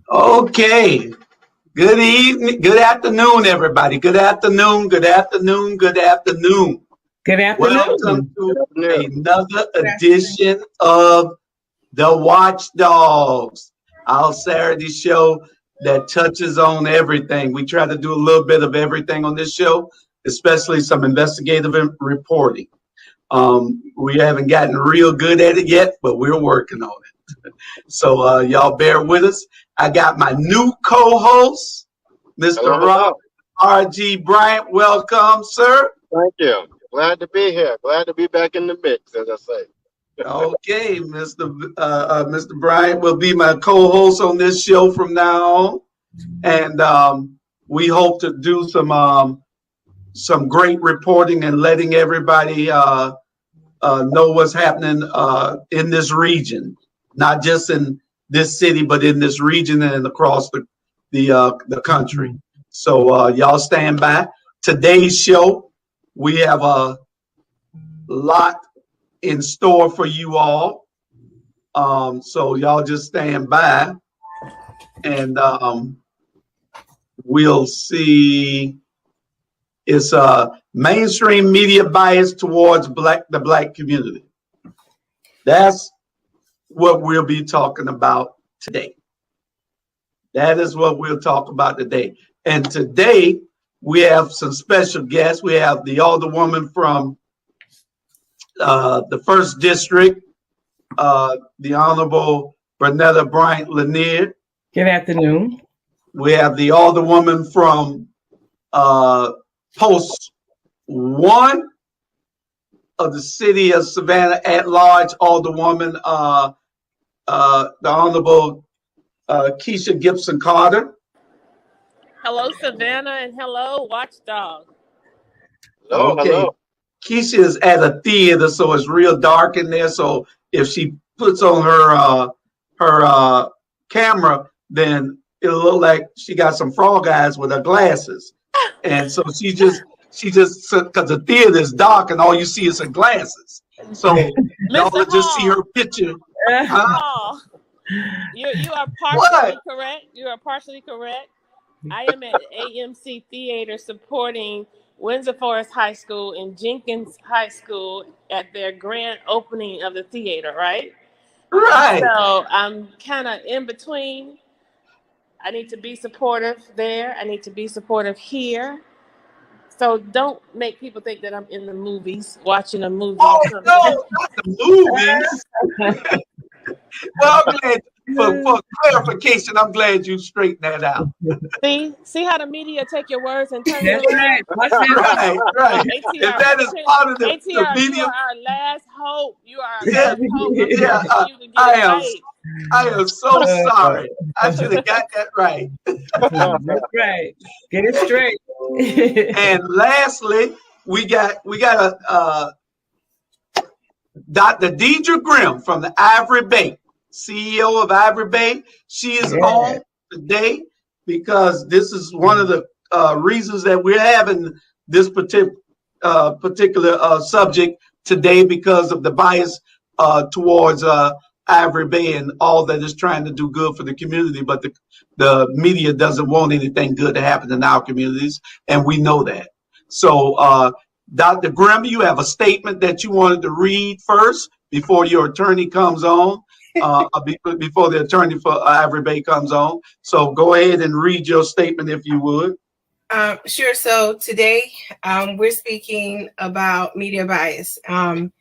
Okay. Good evening. Good afternoon, everybody. Good afternoon. Good afternoon. Good afternoon. Good afternoon. Welcome to another edition of the Watchdogs, our Saturday show that touches on everything. We try to do a little bit of everything on this show, especially some investigative reporting. We haven't gotten real good at it yet, but we're working on it. So y'all bear with us. I got my new co-host, Mr. Rob R.G. Bryant. Welcome, sir. Thank you. Glad to be here. Glad to be back in the mix, as I say. Okay, Mr. Bryant will be my co-host on this show from now on, and we hope to do some great reporting and letting everybody know what's happening in this region, not just in this city, but in this region and across the country. So y'all stand by. Today's show, we have a lot in store for you all. So y'all just stand by, and we'll see. It's mainstream media bias towards the black community. That's what we'll be talking about today. That is what we'll talk about today. And today we have some special guests. We have the alderwoman from the first district, the Honorable Bernetta Bryant Lanier. Good afternoon. We have the alderwoman from Post 1 of the city of Savannah at large, alderwoman, the Honorable Keisha Gibson Carter. Hello, Savannah, and hello, Watchdog. Hello, okay. Hello. Keisha is at a theater, so it's real dark in there. So if she puts on her camera, then it'll look like she got some frog eyes with her glasses. And so she just because the theater is dark and all you see is her glasses. So y'all will just see her picture. Hall, you are partially correct. You are partially correct. I am at AMC Theater supporting Windsor Forest High School and Jenkins High School at their grand opening of the theater, right? Right. So I'm kind of in between. I need to be supportive there. I need to be supportive here. So don't make people think that I'm in the movies, watching a movie. Oh, no, not the movies. Well, I'm glad, for clarification, I'm glad you straightened that out. See how the media take your words and turn it Right. Right. ATR, If that is part of the ATR, media, you are our last hope. You are our yeah, last hope. yeah, I am so sorry. I should have got that right. That's right. Get it straight. And lastly, we got a Dr. Deidre Grimm from the Ivory Bay, CEO of Ivory Bay. She is on today because this is one of the reasons that we're having this particular subject today, because of the bias towards Ivory Bay and all that is trying to do good for the community, but the media doesn't want anything good to happen in our communities, and we know that. So, Dr. Grimm, you have a statement that you wanted to read first before your attorney comes on, before the attorney for Ivory Bay comes on. So go ahead and read your statement if you would. Sure. So today we're speaking about media bias. And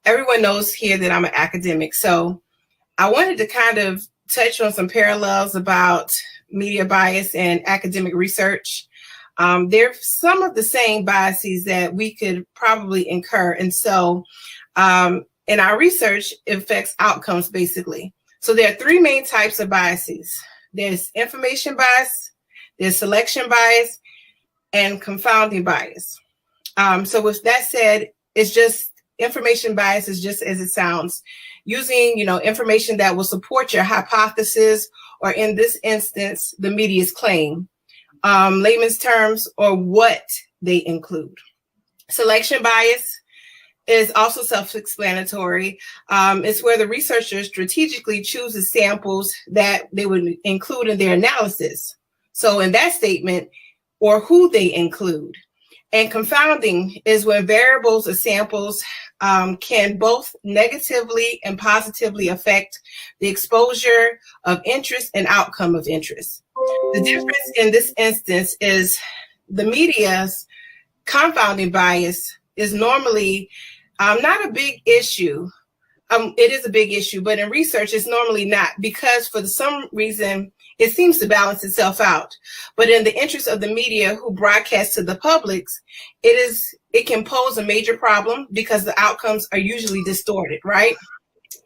everyone knows here that I'm an academic. So I wanted to kind of touch on some parallels about media bias and academic research. There's some of the same biases that we could probably incur. And so in our research, it affects outcomes, basically. So there are three main types of biases. There's information bias, there's selection bias, and confounding bias. So with that said, it's just information bias is just as it sounds, using, information that will support your hypothesis, or in this instance, the media's claim. Layman's terms, or what they include. Selection bias is also self-explanatory. It's where the researcher strategically chooses samples that they would include in their analysis. So in that statement, or who they include. And confounding is when variables or samples can both negatively and positively affect the exposure of interest and outcome of interest. The difference in this instance is the media's confounding bias is normally not a big issue. It is a big issue, but in research, it's normally not, because for some reason, it seems to balance itself out. But in the interest of the media who broadcast to the publics, it can pose a major problem because the outcomes are usually distorted, right?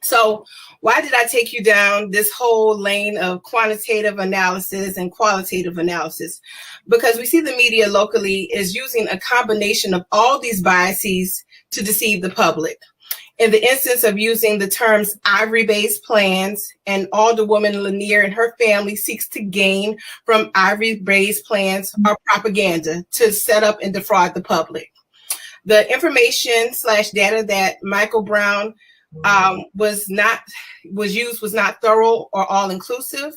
So why did I take you down this whole lane of quantitative analysis and qualitative analysis? Because we see the media locally is using a combination of all these biases to deceive the public. In the instance of using the terms ivory-based plans, and Alderwoman Lanier and her family seeks to gain from ivory-based plans or propaganda to set up and defraud the public. The information / data that Michael Brown was not thorough or all-inclusive.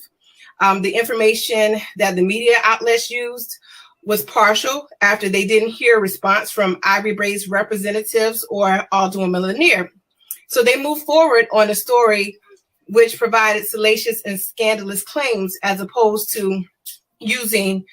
The information that the media outlets used was partial after they didn't hear a response from ivory-based representatives or Alderwoman Lanier. So they moved forward on a story which provided salacious and scandalous claims, as opposed to using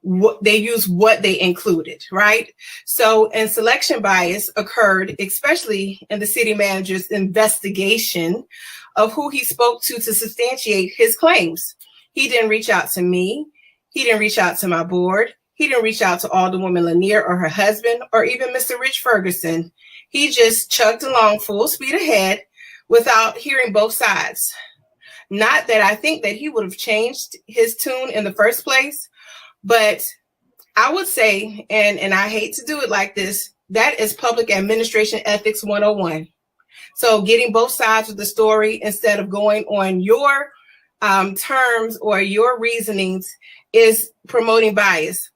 what they included, right? So, and selection bias occurred, especially in the city manager's investigation of who he spoke to substantiate his claims. He didn't reach out to me. He didn't reach out to my board. He didn't reach out to Alderwoman Lanier or her husband, or even Mr. Rich Ferguson. He just chugged along full speed ahead without hearing both sides. Not that I think that he would have changed his tune in the first place, but I would say, and I hate to do it like this, that is public administration ethics 101. So getting both sides of the story instead of going on your terms or your reasonings is promoting bias.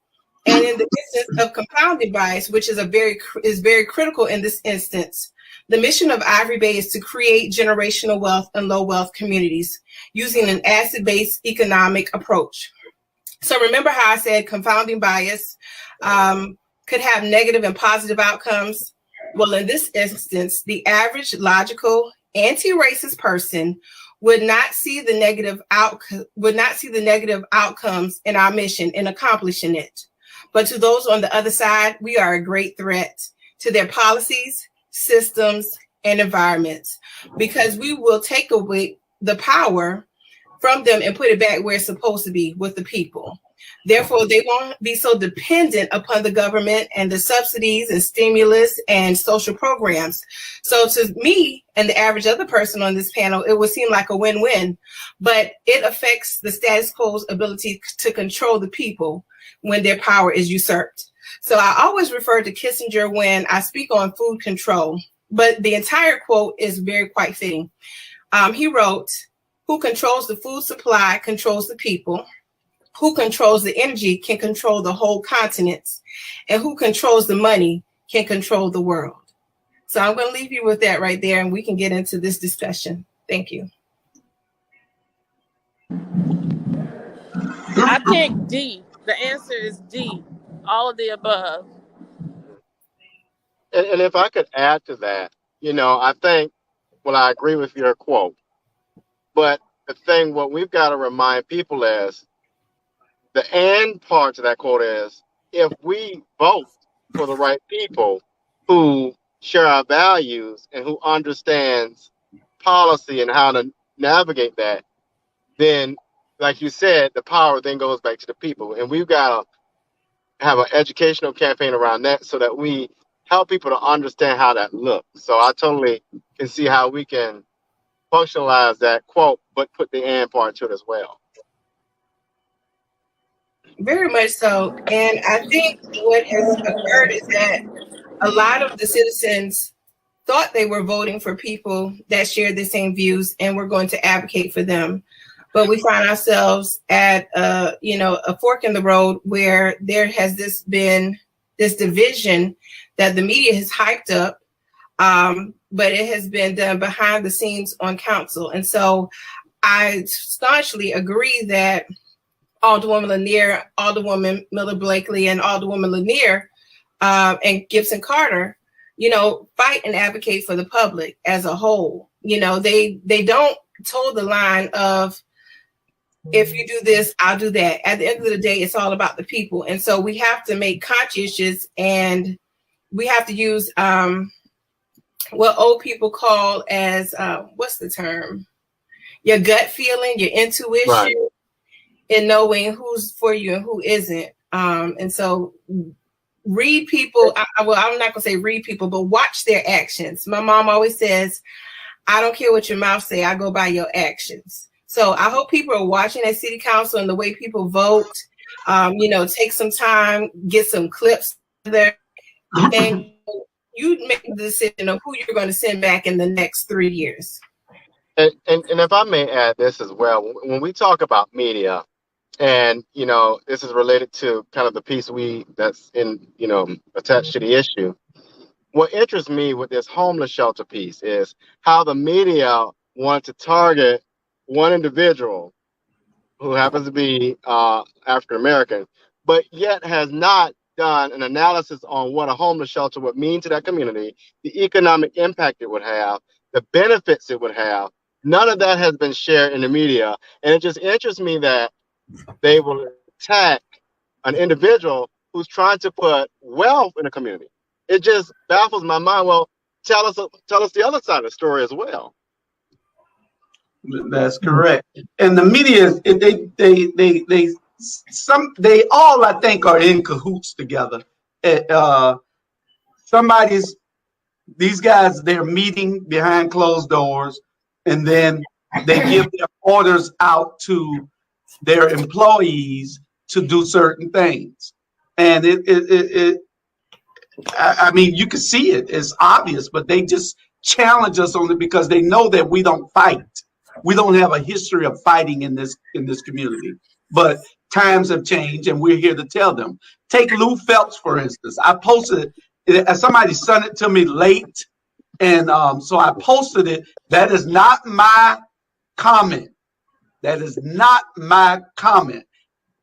And in the instance of compounding bias, which is very critical in this instance, the mission of Ivory Bay is to create generational wealth and low wealth communities using an asset-based economic approach. So remember how I said confounding bias could have negative and positive outcomes? Well, in this instance, the average logical anti-racist person would not see the negative outcomes in our mission in accomplishing it. But to those on the other side, we are a great threat to their policies, systems, and environments, because we will take away the power from them and put it back where it's supposed to be, with the people. Therefore, they won't be so dependent upon the government and the subsidies and stimulus and social programs. So to me and the average other person on this panel, it would seem like a win-win, but it affects the status quo's ability to control the people when their power is usurped. So I always refer to Kissinger when I speak on food control, but the entire quote is quite fitting. He wrote, "Who controls the food supply controls the people. Who controls the energy can control the whole continents. And who controls the money can control the world." So I'm going to leave you with that right there, and we can get into this discussion. Thank you. I picked D. The answer is D. All of the above. And if I could add to that, I think, I agree with your quote. But the thing, what we've got to remind people is, the and part to that quote is, if we vote for the right people who share our values and who understands policy and how to navigate that, then, like you said, the power then goes back to the people. And we've got to have an educational campaign around that so that we help people to understand how that looks. So I totally can see how we can functionalize that quote, but put the and part to it as well. Very much so. And I think what has occurred is that a lot of the citizens thought they were voting for people that shared the same views and were going to advocate for them. But we find ourselves at a fork in the road where there has been this division that the media has hyped up but it has been done behind the scenes on council. And so I staunchly agree that Alderwoman Lanier, Alderwoman Miller Blakely, and Alderwoman Lanier and Gibson Carter, fight and advocate for the public as a whole. They don't toe the line of, if you do this, I'll do that. At the end of the day, it's all about the people. And so we have to make conscientious, and we have to use what old people call as, what's the term? Your gut feeling, your intuition, right, in knowing who's for you and who isn't. And so read people. I'm not going to say read people, but watch their actions. My mom always says, I don't care what your mouth say, I go by your actions. So I hope people are watching at City Council and the way people vote. Take some time, get some clips there, and you make the decision of who you're going to send back in the next 3 years. And if I may add this as well, when we talk about media, and this is related to kind of the piece that's in attached to the issue. What interests me with this homeless shelter piece is how the media wanted to target one individual who happens to be African American, but yet has not done an analysis on what a homeless shelter would mean to that community, the economic impact it would have, the benefits it would have. None of that has been shared in the media. And it just interests me that they will attack an individual who's trying to put wealth in a community. It just baffles my mind. Well, tell us the other side of the story as well. That's correct. And the media, they all, I think, are in cahoots together. These guys, they're meeting behind closed doors, and then they give their orders out to their employees to do certain things. And I mean, you can see it. It's obvious, but they just challenge us on it because they know that we don't fight. We don't have a history of fighting in this community. But times have changed, and we're here to tell them. Take Lou Phelps, for instance. I posted it. Somebody sent it to me late, and so I posted it. That is not my comment. That is not my comment.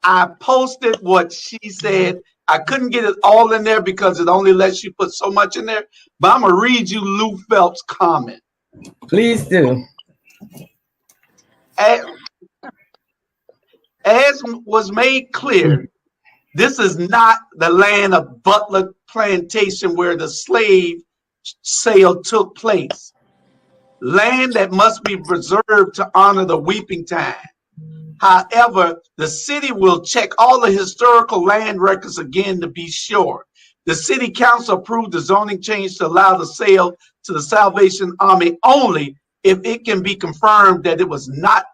I posted what she said. I couldn't get it all in there because it only lets you put so much in there. But I'm going to read you Lou Phelps' comment. Please do. As was made clear, this is not the land of Butler Plantation where the slave sale took place. Land that must be preserved to honor the weeping time. However, the city will check all the historical land records again to be sure. The city council approved the zoning change to allow the sale to the Salvation Army only if it can be confirmed that it was not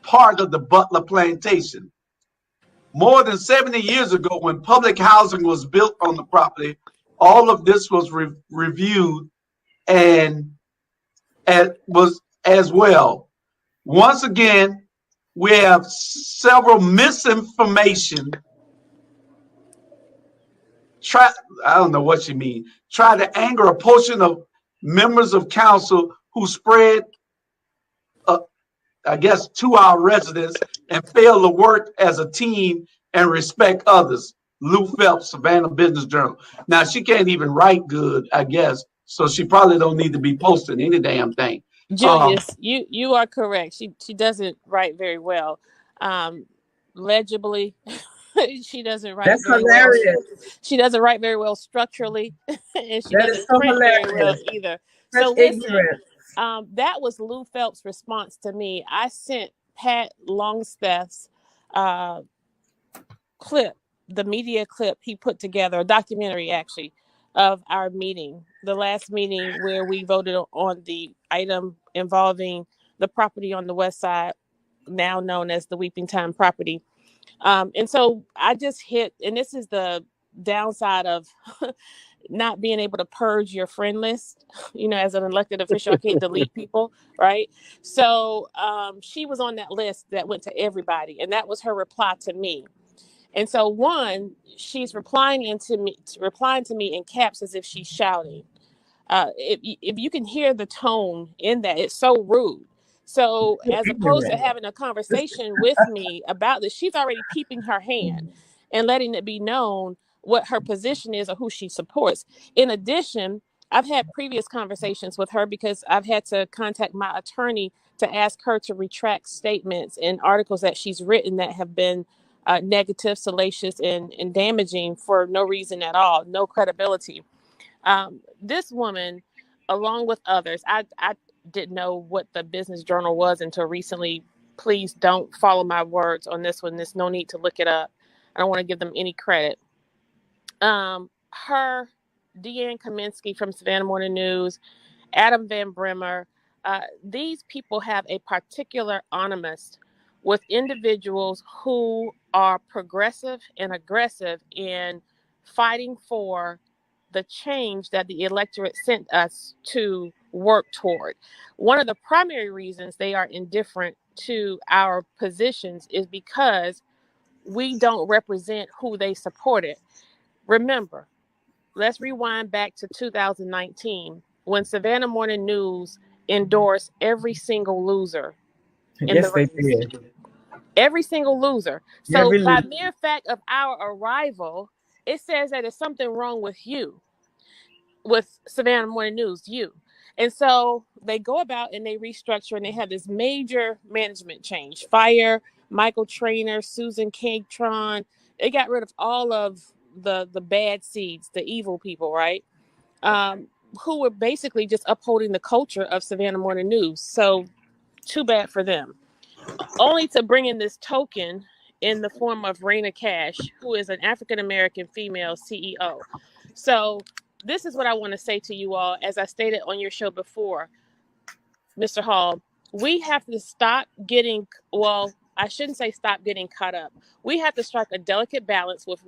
part of the Butler Plantation. More than 70 years ago, when public housing was built on the property, all of this was reviewed and was as well. Once again, we have several misinformation. I don't know what you mean. Try to anger a portion of members of council who spread, I guess, to our residents and fail to work as a team and respect others. Lou Phelps, Savannah Business Journal. Now, she can't even write good, I guess, so she probably don't need to be posting any damn thing. Julius, you are correct. She doesn't write very well. Legibly, she doesn't write That's very hilarious. well. She doesn't write very well structurally, and she doesn't so print hilarious. very well either. Such so listen, ignorance. That was Lou Phelps' response to me. I sent Pat Longstaff's clip, the media clip he put together, a documentary actually, of our meeting, the last meeting where we voted on the item involving the property on the west side, now known as the Weeping Time property. And so I just hit, and this is the downside of not being able to purge your friend list. As an elected official, I can't delete people, right? So she was on that list that went to everybody, and that was her reply to me. And so she's replying to me in caps as if she's shouting. If you can hear the tone in that, it's so rude. So as opposed to having a conversation with me about this, she's already peeping her hand and letting it be known what her position is or who she supports. In addition, I've had previous conversations with her because I've had to contact my attorney to ask her to retract statements and articles that she's written that have been negative, salacious, and damaging for no reason at all, no credibility. This woman, along with others, I didn't know what the Business Journal was until recently. Please don't follow my words on this one. There's no need to look it up. I don't want to give them any credit. Her, Deanne Kaminsky from Savannah Morning News, Adam Van Brimmer, these people have a particular animus with individuals who are progressive and aggressive in fighting for the change that the electorate sent us to work toward. One of the primary reasons they are indifferent to our positions is because we don't represent who they supported. Remember, let's rewind back to 2019 when Savannah Morning News endorsed every single loser in the race. They did. Every single loser. So by mere fact of our arrival, it says that there's something wrong with you, with Savannah Morning News, you. And so they go about and they restructure and they have this major management change. Fire Michael Trainer, Susan Cagtron. They got rid of all of the bad seeds, the evil people, right? Who were basically just upholding the culture of Savannah Morning News. So too bad for them. Only to bring in this token in the form of Raina Cash, who is an African-American female CEO. So this is what I want to say to you all. As I stated on your show before, Mr. Hall, we have to stop getting, well, I shouldn't say stop getting caught up. We have to strike a delicate balance with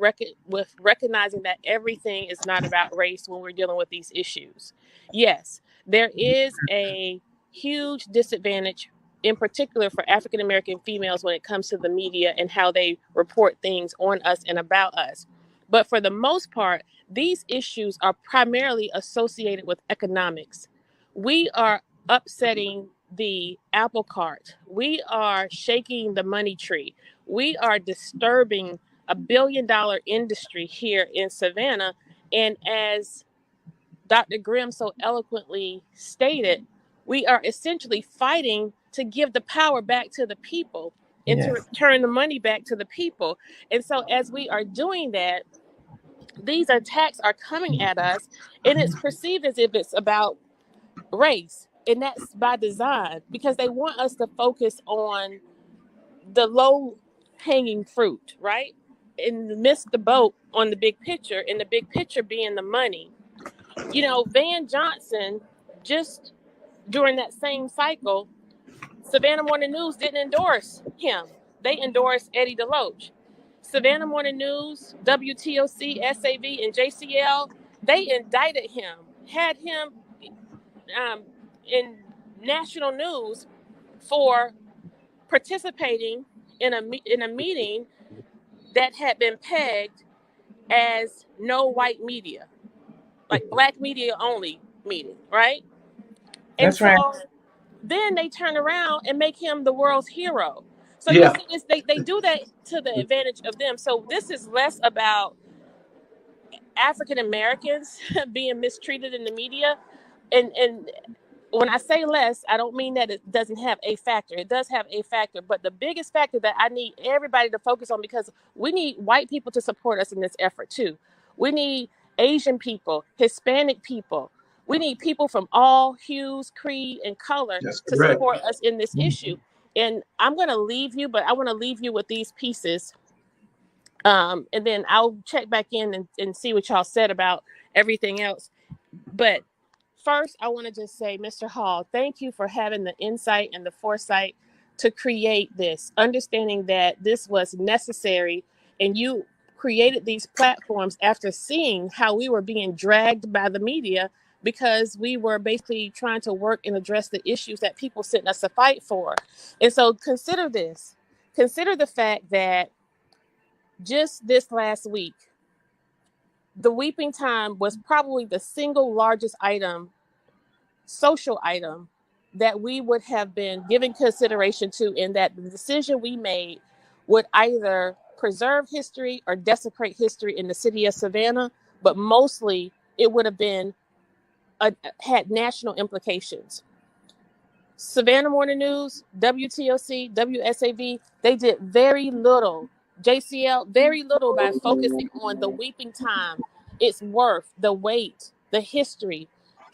recognizing that everything is not about race when we're dealing with these issues. Yes, there is a huge disadvantage, in particular for African-American females, when it comes to the media and how they report things on us and about us. But for the most part, these issues are primarily associated with economics. We are upsetting the apple cart. We are shaking the money tree. We are disturbing a $1 billion industry here in Savannah. And as Dr. Grimm so eloquently stated, we are essentially fighting to give the power back to the people and to return the money back to the people. And so as we are doing that, these attacks are coming at us, and it's perceived as if it's about race. And that's by design, because they want us to focus on the low hanging fruit, right? And miss the boat on the big picture, and the big picture being the money. You know, Van Johnson, just during that same cycle, Savannah Morning News didn't endorse him. They endorsed Eddie DeLoach. Savannah Morning News, WTOC, SAV, and JCL, they indicted him, had him in national news for participating in a meeting that had been pegged as no white media, like black media only meeting, right? And so then they turn around and make him the world's hero. So you see, they do that to the advantage of them. So this is less about African Americans being mistreated in the media. And when I say less, I don't mean that it doesn't have a factor. It does have a factor. But the biggest factor that I need everybody to focus on, because we need white people to support us in this effort too. We need Asian people, Hispanic people. We need people from all hues, creed, and color to support us in this issue. And I'm going to leave you, but I want to leave you with these pieces. And then I'll check back in and see what y'all said about everything else. But first, I want to just say, Mr. Hall, thank you for having the insight and the foresight to create this, understanding that this was necessary, and you created these platforms after seeing how we were being dragged by the media because we were basically trying to work and address the issues that people sent us to fight for. And so consider this. Consider the fact that just this last week, the weeping time was probably the single largest item social item that we would have been giving consideration to, in that the decision we made would either preserve history or desecrate history in the city of Savannah, but mostly it would have been had national implications. Savannah Morning News, WTOC, WSAV, they did very little. JCL, very little by focusing on the weeping time, its worth, the weight, the history,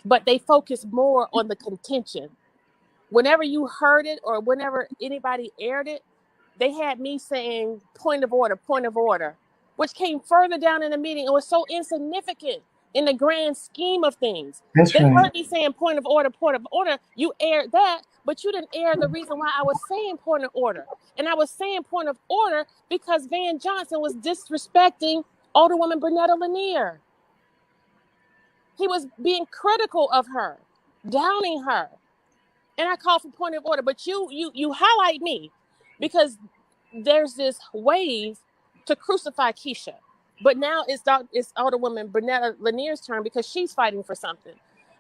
but they focused more on the contention. Whenever you heard it or whenever anybody aired it, they had me saying point of order, which came further down in the meeting and was so insignificant in the grand scheme of things. That's They right. heard me saying point of order. You aired that, but you didn't air the reason why I was saying point of order. And I was saying point of order because Van Johnson was disrespecting Alderwoman Bernetta Lanier. He was being critical of her, downing her. And I called for point of order, but you highlight me because there's this wave to crucify Keisha. But now it's Alderwoman Bernetta Lanier's turn because she's fighting for something.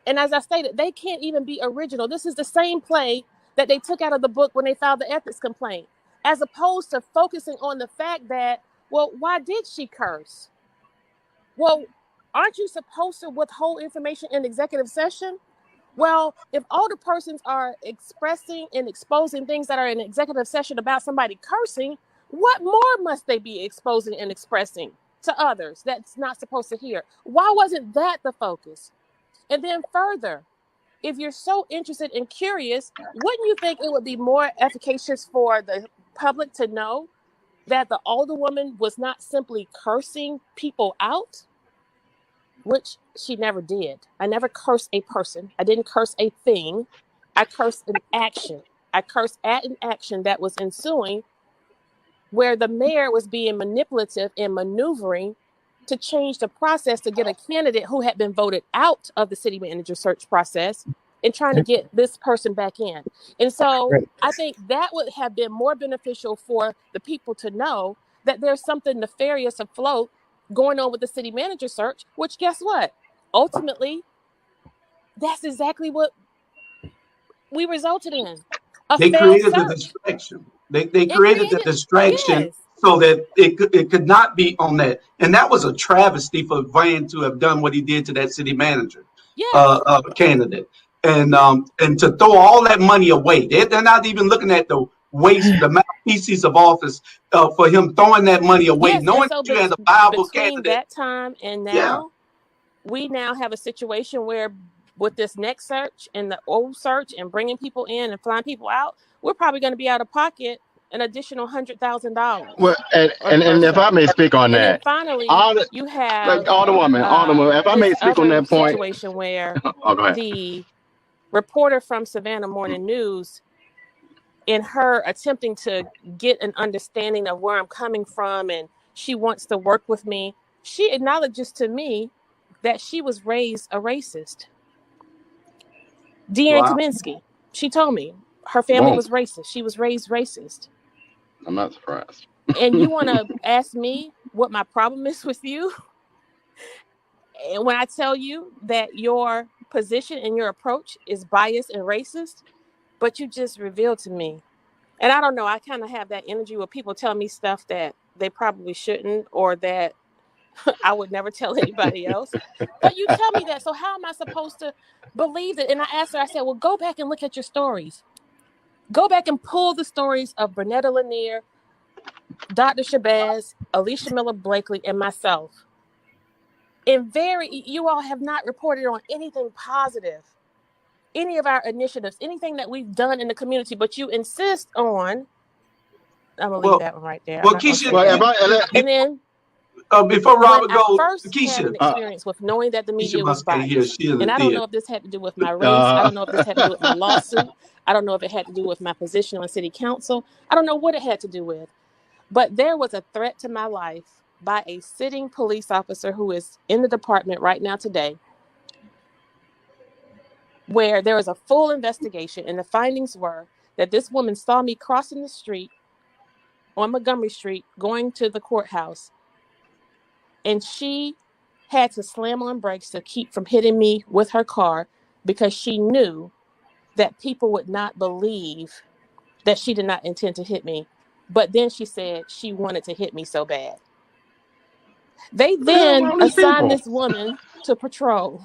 And as I stated, they can't even be original. This is the same play that they took out of the book when they filed the ethics complaint, as opposed to focusing on the fact that, well, why did she curse? Well, aren't you supposed to withhold information in executive session? Well, if all the persons are expressing and exposing things that are in executive session about somebody cursing, what more must they be exposing and expressing to others that's not supposed to hear? Why wasn't that the focus? And then further, if you're so interested and curious, wouldn't you think it would be more efficacious for the public to know that the Alderwoman was not simply cursing people out? Which she never did. I never cursed a person. I didn't curse a thing. I cursed an action. I cursed at an action that was ensuing, where the mayor was being manipulative and maneuvering to change the process to get a candidate who had been voted out of the city manager search process and trying to get this person back in. And so I think that would have been more beneficial for the people to know that there's something nefarious afloat going on with the city manager search, which guess what? Ultimately, that's exactly what we resulted in. They created the distraction. They created the distraction so that it could not be on that. And that was a travesty for Van to have done what he did to that city manager candidate. And to throw all that money away. They're not even looking at the waste, the malfeasance of office for him throwing that money away, knowing that you had a viable candidate. Between that time and now, we now have a situation where with this next search and the old search and bringing people in and flying people out, we're probably going to be out of pocket an additional $100,000. Well, and if I may speak on that, then finally, you have like Alderwoman, if I may speak on that point, situation where go ahead. The reporter from Savannah Morning News, in her attempting to get an understanding of where I'm coming from and she wants to work with me, she acknowledges to me that she was raised a racist. Deanne Kaminsky, she told me her family was racist. She was raised racist. I'm not surprised. And you want to ask me what my problem is with you? And when I tell you that your position and your approach is biased and racist, but you just revealed to me. And I don't know, I kind of have that energy where people tell me stuff that they probably shouldn't, or that I would never tell anybody else. But you tell me that, so how am I supposed to believe it? And I asked her, I said, well, go back and look at your stories. Go back and pull the stories of Bernetta Lanier, Dr. Shabazz, Alicia Miller Blakely, and myself. And you all have not reported on anything positive, any of our initiatives, anything that we've done in the community, but you insist on. I'm gonna leave that one right there. Well, Keisha, and then before Robert goes, first Keisha, had an experience with knowing that the media was biased, and I don't know if this had to do with my race. I don't know if this had to do with my lawsuit. I don't know if it had to do with my position on city council. I don't know what it had to do with, but there was a threat to my life by a sitting police officer who is in the department right now today, where there was a full investigation, and the findings were that this woman saw me crossing the street on Montgomery Street going to the courthouse, and she had to slam on brakes to keep from hitting me with her car because she knew that people would not believe that she did not intend to hit me. But then she said she wanted to hit me so bad. They then assigned this woman to patrol.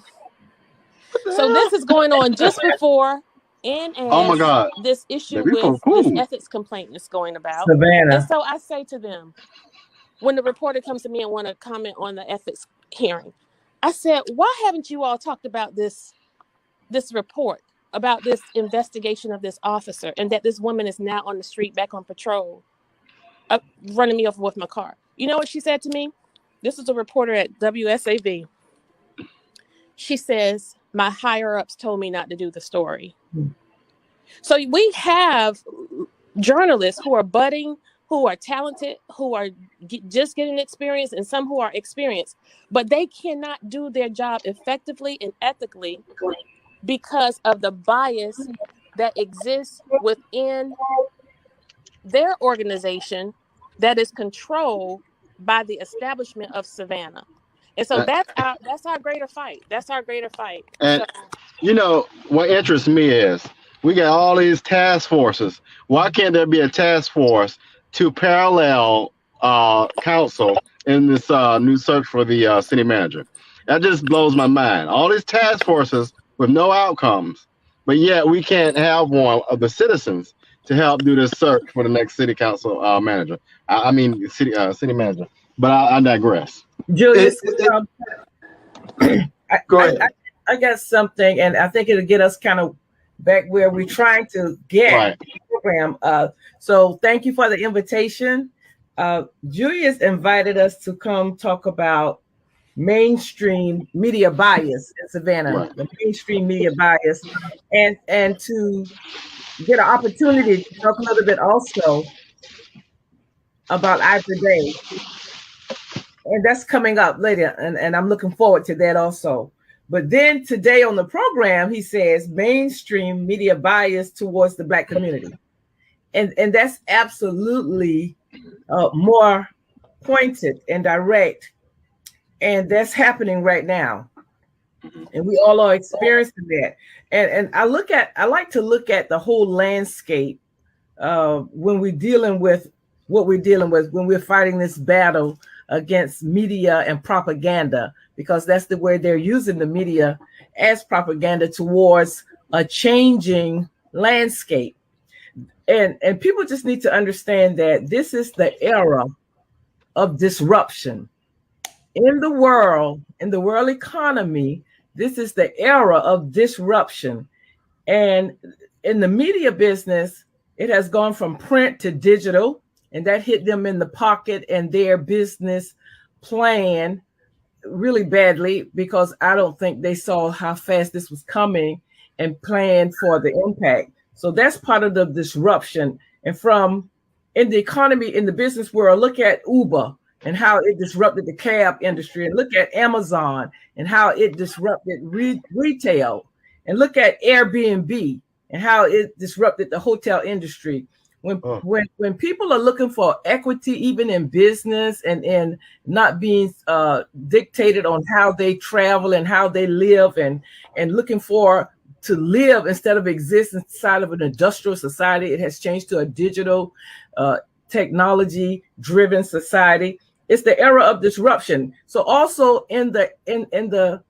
So this is going on just before and Oh my as God. this issue Baby, with cool. this ethics complaint is going about. Savannah. And so I say to them, when the reporter comes to me and want to comment on the ethics hearing, I said, why haven't you all talked about this report, about this investigation of this officer, and that this woman is now on the street back on patrol, running me over with my car? You know what she said to me? This is a reporter at WSAV. She says, my higher ups told me not to do the story. So we have journalists who are budding, who are talented, who are just getting experience, and some who are experienced, but they cannot do their job effectively and ethically because of the bias that exists within their organization that is controlled by the establishment of Savannah. And so that's our greater fight. That's our greater fight. And So, you know what interests me is we got all these task forces. Why can't there be a task force to parallel council in this new search for the city manager? That just blows my mind. All these task forces with no outcomes, but yet we can't have one of the citizens to help do this search for the next city council manager. I mean, city manager. But I digress. Julius, Go ahead. I got something, and I think it'll get us kind of back where we're trying to get Right. the program. So thank you for the invitation. Julius invited us to come talk about mainstream media bias in Savannah, Right. the mainstream media bias, and to get an opportunity to talk a little bit also about I Today. And that's coming up later, and I'm looking forward to that also. But then today on the program, he says mainstream media bias towards the Black community. And that's absolutely more pointed and direct. And that's happening right now. And we all are experiencing that. And I like to look at the whole landscape when we're dealing with what we're dealing with, when we're fighting this battle against media and propaganda, because that's the way they're using the media as propaganda towards a changing landscape. And people just need to understand that this is the era of disruption in the world economy. This is the era of disruption. And in the media business, it has gone from print to digital, and that hit them in the pocket and their business plan really badly, because I don't think they saw how fast this was coming and planned for the impact. So that's part of the disruption. And from in the economy, in the business world, look at Uber and how it disrupted the cab industry, and look at Amazon and how it disrupted retail, and look at Airbnb and how it disrupted the hotel industry. When people are looking for equity, even in business, and not being dictated on how they travel and how they live, and looking for to live instead of exist inside of an industrial society, it has changed to a digital, technology-driven society. It's the era of disruption. So also in the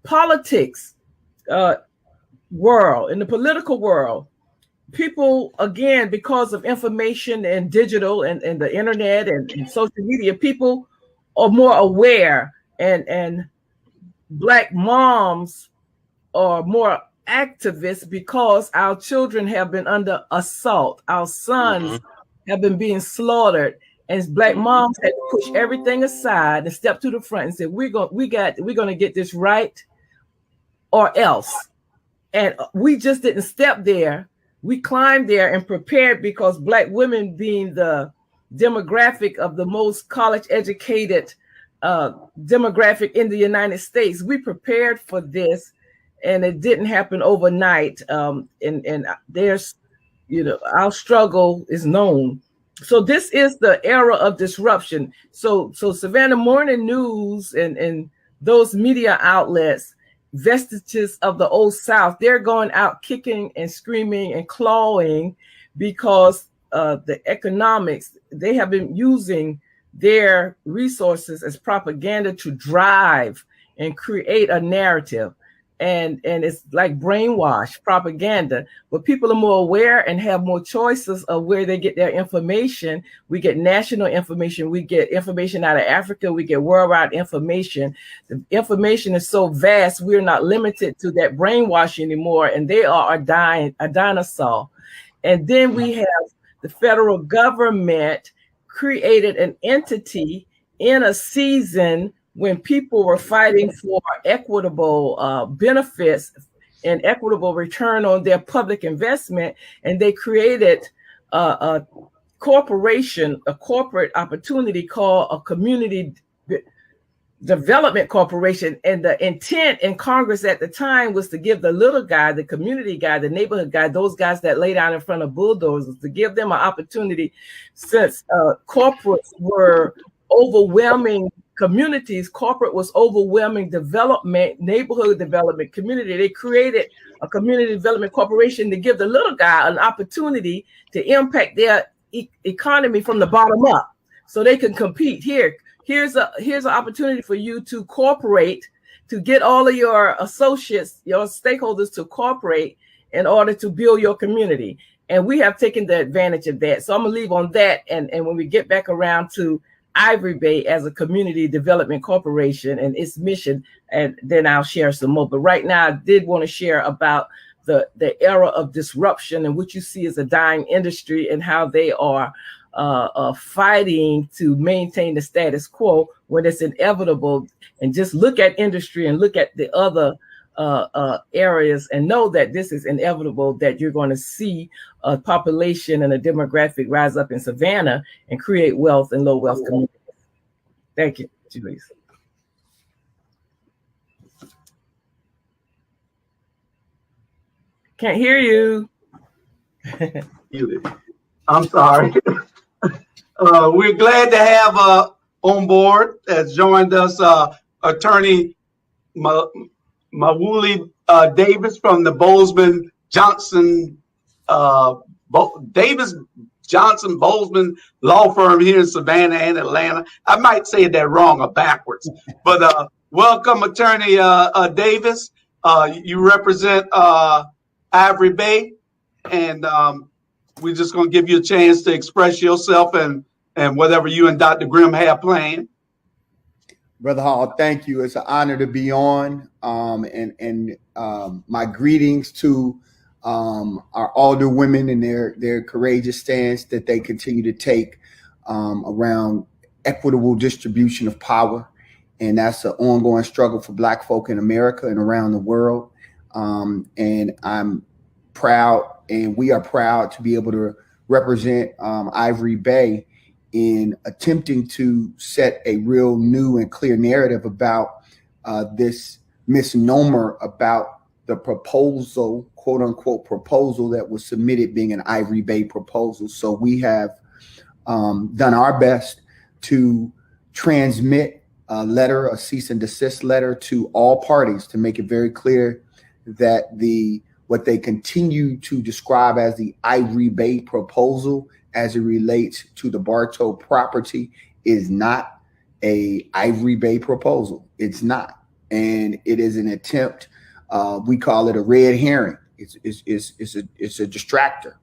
politics world, in the political world, people, again, because of information and digital and the internet and social media, people are more aware, and Black moms are more activists because our children have been under assault. Our sons have been being slaughtered, and Black moms had to push everything aside and step to the front and say, we're going to get this right or else. And we just didn't step there. We climbed there and prepared, because Black women, being the demographic of the most college educated demographic in the United States, we prepared for this, and it didn't happen overnight. And there's, our struggle is known. So this is the era of disruption. So Savannah Morning News and those media outlets vestiges of the old South. They're going out kicking and screaming and clawing because the economics, they have been using their resources as propaganda to drive and create a narrative. And it's like brainwash propaganda, but people are more aware and have more choices of where they get their information. We get national information, we get information out of Africa, we get worldwide information. The information is so vast, we're not limited to that brainwash anymore, and they are a dinosaur. And then we have the federal government created an entity in a season when people were fighting for equitable benefits and equitable return on their public investment, and they created a corporation, a corporate opportunity called a community development corporation. And the intent in Congress at the time was to give the little guy, the community guy, the neighborhood guy, those guys that lay down in front of bulldozers, to give them an opportunity, since corporates were overwhelming communities, corporate was overwhelming development, neighborhood development, community. They created a community development corporation to give the little guy an opportunity to impact their economy from the bottom up, so they can compete. Here's an opportunity for you to cooperate, to get all of your associates, your stakeholders to cooperate in order to build your community. And we have taken the advantage of that. So I'm gonna leave on that. And when we get back around to Ivory Bay as a community development corporation and its mission, and then I'll share some more. But right now, I did want to share about the era of disruption and what you see as a dying industry and how they are fighting to maintain the status quo when it's inevitable. And just look at industry and look at the other areas and know that this is inevitable, that you're going to see a population and a demographic rise up in Savannah and create wealth in low wealth communities. Thank you, Julius. Can't hear you. I'm sorry. We're glad to have on board, has joined us, attorney Mawuli Davis from the Bozeman Johnson Davis Johnson Bozeman law firm here in Savannah and Atlanta. I might say that wrong or backwards, but welcome, attorney Davis. You represent Ivory Bay, and we're just going to give you a chance to express yourself and whatever you and Dr. Grimm have planned. Brother Hall, thank you. It's an honor to be on. And my greetings to our older women and their courageous stance that they continue to take around equitable distribution of power. And that's an ongoing struggle for Black folk in America and around the world. And I'm proud, and we are proud to be able to represent Ivory Bay in attempting to set a real new and clear narrative about this misnomer about the proposal, quote unquote, proposal that was submitted being an Ivory Bay proposal. So we have done our best to transmit a letter, a cease and desist letter to all parties to make it very clear that what they continue to describe as the Ivory Bay proposal as it relates to the Bartow property is not a Ivory Bay proposal. It's not. And it is an attempt, we call it a red herring. It's a distractor.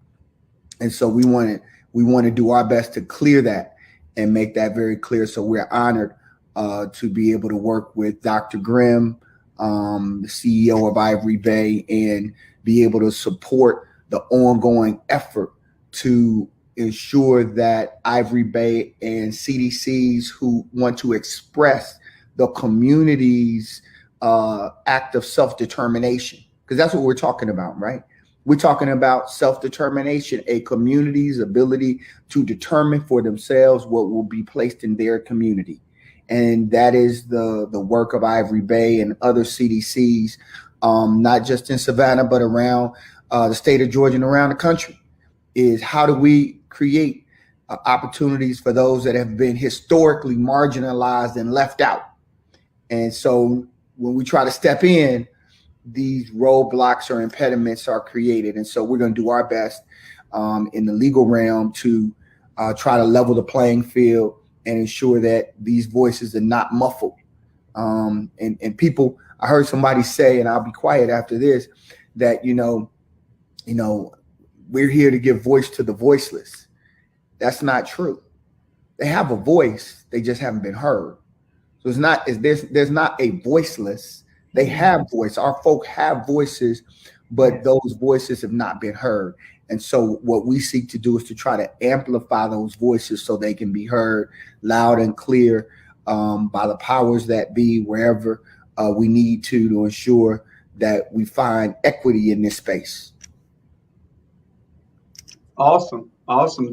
And so we want to do our best to clear that and make that very clear. So we're honored to be able to work with Dr. Grimm, the CEO of Ivory Bay, and be able to support the ongoing effort to ensure that Ivory Bay and CDCs who want to express the community's act of self-determination, because that's what we're talking about, right? We're talking about self-determination, a community's ability to determine for themselves what will be placed in their community. And that is the work of Ivory Bay and other CDCs, not just in Savannah, but around the state of Georgia and around the country, is how do we create opportunities for those that have been historically marginalized and left out. And so when we try to step in, these roadblocks or impediments are created. And so we're going to do our best in the legal realm to try to level the playing field and ensure that these voices are not muffled. And people, I heard somebody say, and I'll be quiet after this, that, we're here to give voice to the voiceless. That's not true. They have a voice. They just haven't been heard. So there's not a voiceless. They have voice. Our folk have voices, but those voices have not been heard. And so what we seek to do is to try to amplify those voices so they can be heard loud and clear by the powers that be, wherever we need to ensure that we find equity in this space. Awesome.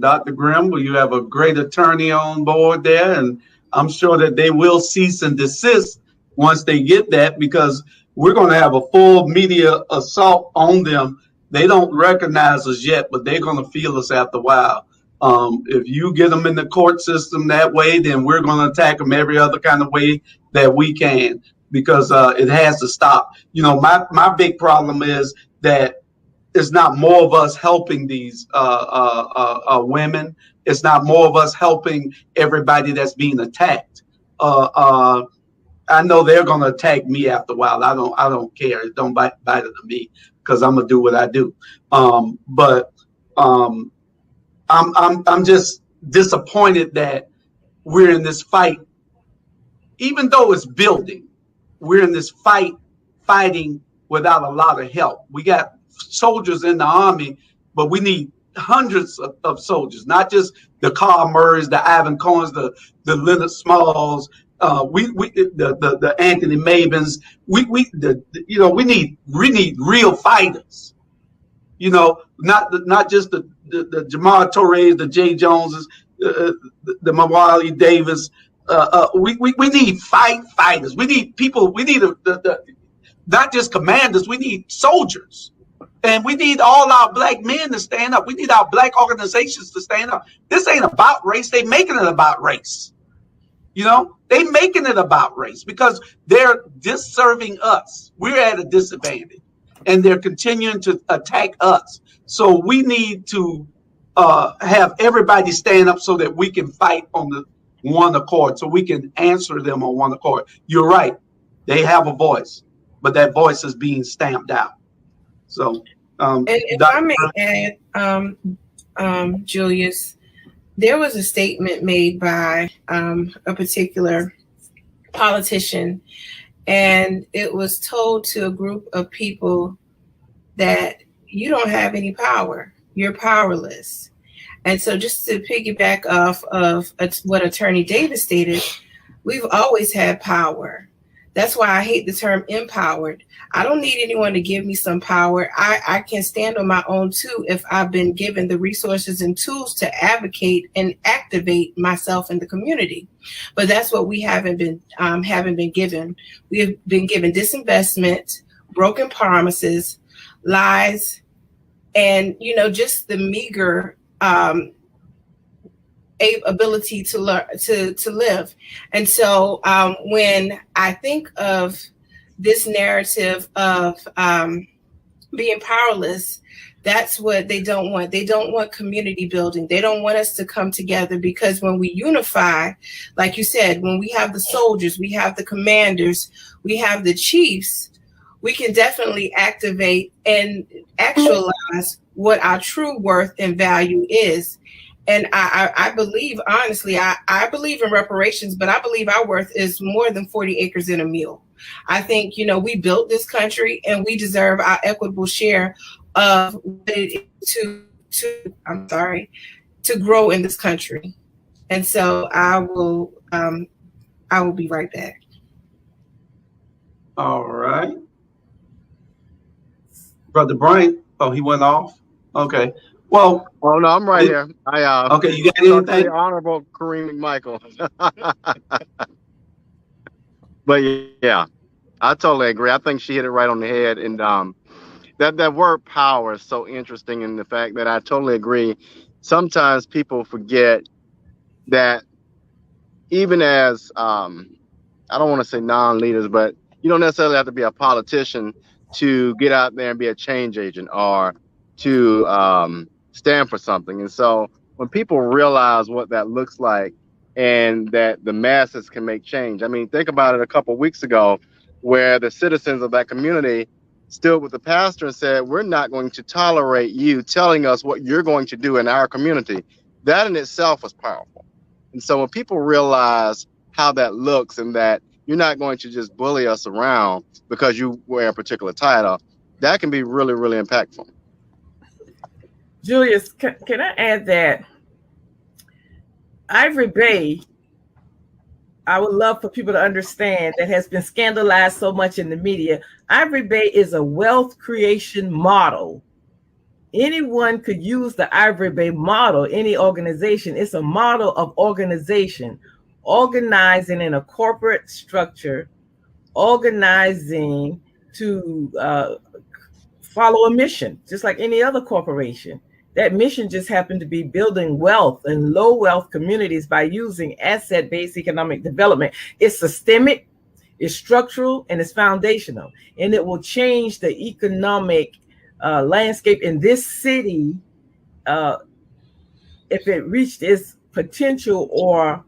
Dr. Grimm, well, you have a great attorney on board there, and I'm sure that they will cease and desist once they get that, because we're going to have a full media assault on them. They don't recognize us yet, but they're going to feel us after a while. If you get them in the court system that way, then we're going to attack them every other kind of way that we can, because it has to stop. My big problem is that it's not more of us helping these women. It's not more of us helping everybody that's being attacked. I know they're going to attack me after a while. I don't care. It don't bite it to me, because I'm gonna do what I do. But I'm just disappointed that we're in this fight, even though it's building. We're in this fighting without a lot of help. We got soldiers in the Army, but we need hundreds of soldiers, not just the Carl Murrays, the Ivan Cohens, the Leonard Smalls, the Anthony Mabins. We need real fighters. Not just the Jamar Torres, the Jay Joneses, the Mawali Davis. We need fighters. We need people. We need not just commanders. We need soldiers. And we need all our black men to stand up. We need our black organizations to stand up. This ain't about race. They making it about race. They making it about race because they're disserving us. We're at a disadvantage, and they're continuing to attack us. So we need to have everybody stand up so that we can fight on the one accord, so we can answer them on one accord. You're right. They have a voice, but that voice is being stamped out. So, and if I may add, Julius, there was a statement made by a particular politician, and it was told to a group of people that you don't have any power. You're powerless. And so just to piggyback off of what Attorney Davis stated, we've always had power. That's why I hate the term empowered. I don't need anyone to give me some power. I can stand on my own too if I've been given the resources and tools to advocate and activate myself in the community. But that's what we haven't been given. We have been given disinvestment, broken promises, lies, and just the meager ability to learn to live. And so when I think of this narrative of being powerless, that's what they don't want. They don't want community building. They don't want us to come together, because when we unify, like you said, when we have the soldiers, we have the commanders, we have the chiefs, we can definitely activate and actualize what our true worth and value is. And I believe, honestly, I believe in reparations, but I believe our worth is more than 40 acres and a mule. I think, we built this country and we deserve our equitable share of what it is to grow in this country. And so I will be right back. All right. Brother Bryant. Oh, he went off? Okay. Well, oh no, I'm right here. Okay, you got anything? Honorable Kareem McMichael. But yeah, I totally agree. I think she hit it right on the head. And that word power is so interesting in the fact that I totally agree. Sometimes people forget that even as I don't want to say non-leaders, but you don't necessarily have to be a politician to get out there and be a change agent or to stand for something. And so when people realize what that looks like and that the masses can make change, I mean, think about it a couple of weeks ago where the citizens of that community stood with the pastor and said, we're not going to tolerate you telling us what you're going to do in our community. That in itself was powerful. And so when people realize how that looks and that you're not going to just bully us around because you wear a particular title, that can be really, really impactful. Julius, can I add that Ivory Bay, I would love for people to understand, that has been scandalized so much in the media. Ivory Bay is a wealth creation model. Anyone could use the Ivory Bay model, any organization. It's a model of organization, organizing in a corporate structure, organizing to follow a mission, just like any other corporation. That mission just happened to be building wealth in low wealth communities by using asset-based economic development. It's systemic, it's structural, and it's foundational. And it will change the economic landscape in this city if it reached its potential or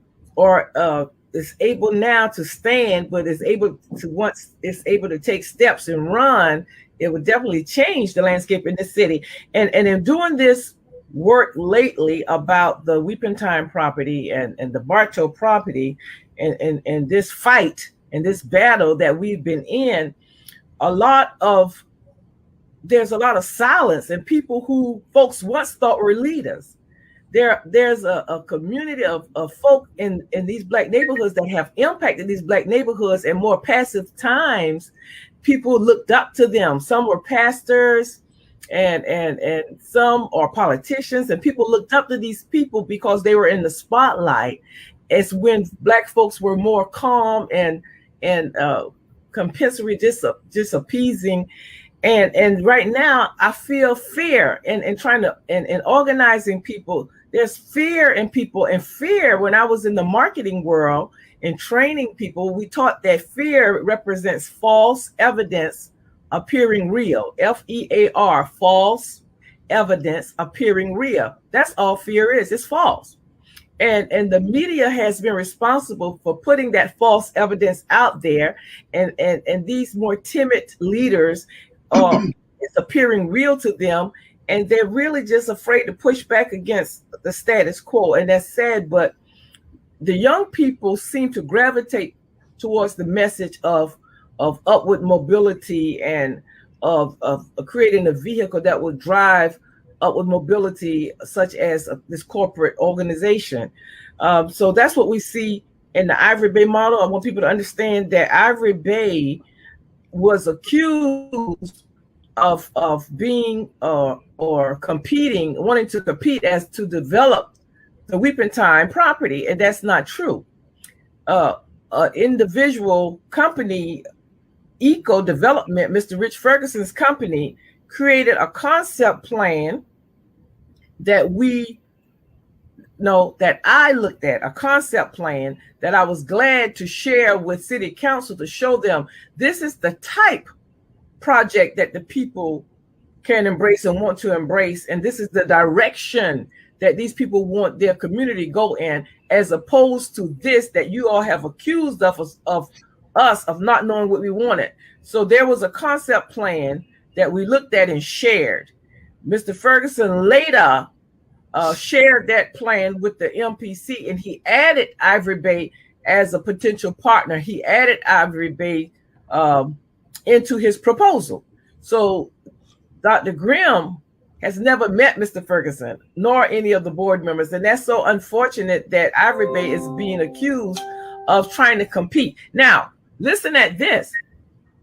is able now to stand, but is able to, once it's able to take steps and run, it would definitely change the landscape in this city. And in doing this work lately about the Weeping Time property and the Bartow property and this fight and this battle that we've been in, there's a lot of silence and people who folks once thought were leaders. There's a community of folk in these Black neighborhoods that have impacted these Black neighborhoods in more passive times. People looked up to them. Some were pastors and some are politicians, and people looked up to these people because they were in the spotlight. It's when Black folks were more calm and compensatory, just appeasing. And right now I feel fear in trying to in organizing people. There's fear in people, and fear, when I was in the marketing world and training people, we taught that fear represents false evidence appearing real. FEAR, false evidence appearing real. That's all fear is. It's false. And the media has been responsible for putting that false evidence out there, and these more timid leaders, it's appearing real to them, and they're really just afraid to push back against the status quo. And that's sad, but the young people seem to gravitate towards the message of upward mobility and of creating a vehicle that will drive upward mobility, such as this corporate organization. So that's what we see in the Ivory Bay model. I want people to understand that Ivory Bay was accused of being or competing, wanting to compete as to develop the Weeping Time property, and that's not true. Individual company, Eco Development, Mr. Rich Ferguson's company, created a concept plan that I looked at, a concept plan that I was glad to share with City Council to show them this is the type project that the people can embrace and want to embrace, and this is the direction that these people want their community go in, as opposed to this that you all have accused of us of not knowing what we wanted. So there was a concept plan that we looked at and shared. Mr. Ferguson later shared that plan with the MPC, and he added Ivory Bay as a potential partner. He added Ivory Bay into his proposal. So Dr. Grimm has never met Mr. Ferguson, nor any of the board members. And that's so unfortunate that Ivory Bay is being accused of trying to compete. Now, listen at this.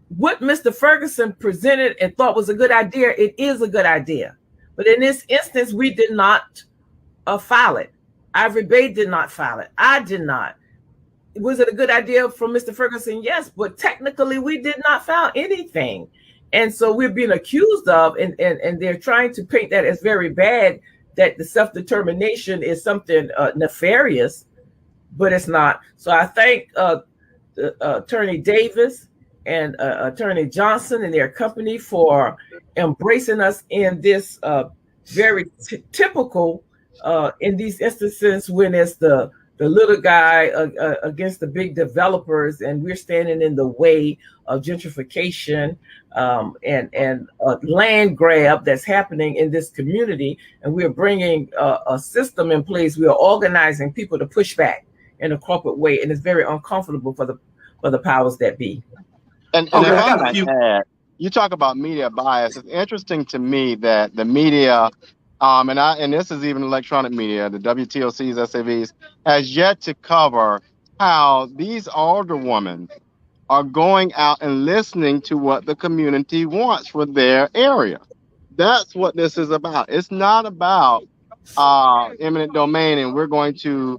What Mr. Ferguson presented and thought was a good idea, it is a good idea. But in this instance, we did not file it. Ivory Bay did not file it. I did not. Was it a good idea from Mr. Ferguson? Yes, but technically we did not file anything. And so we're being accused of, and they're trying to paint that as very bad, that the self-determination is something nefarious, but it's not. So I thank Attorney Davis Attorney Johnson and their company for embracing us in this very typical in these instances when it's the little guy against the big developers, and we're standing in the way of gentrification and land grab that's happening in this community, and we're bringing a system in place. We are organizing people to push back in a corporate way, and it's very uncomfortable for the powers that be. And Okay, if I might add, you talk about media bias. It's interesting to me that the media, and this is even electronic media, the WTOCs, SAVs, has yet to cover how these older women are going out and listening to what the community wants for their area. That's what this is about. It's not about eminent domain and we're going to,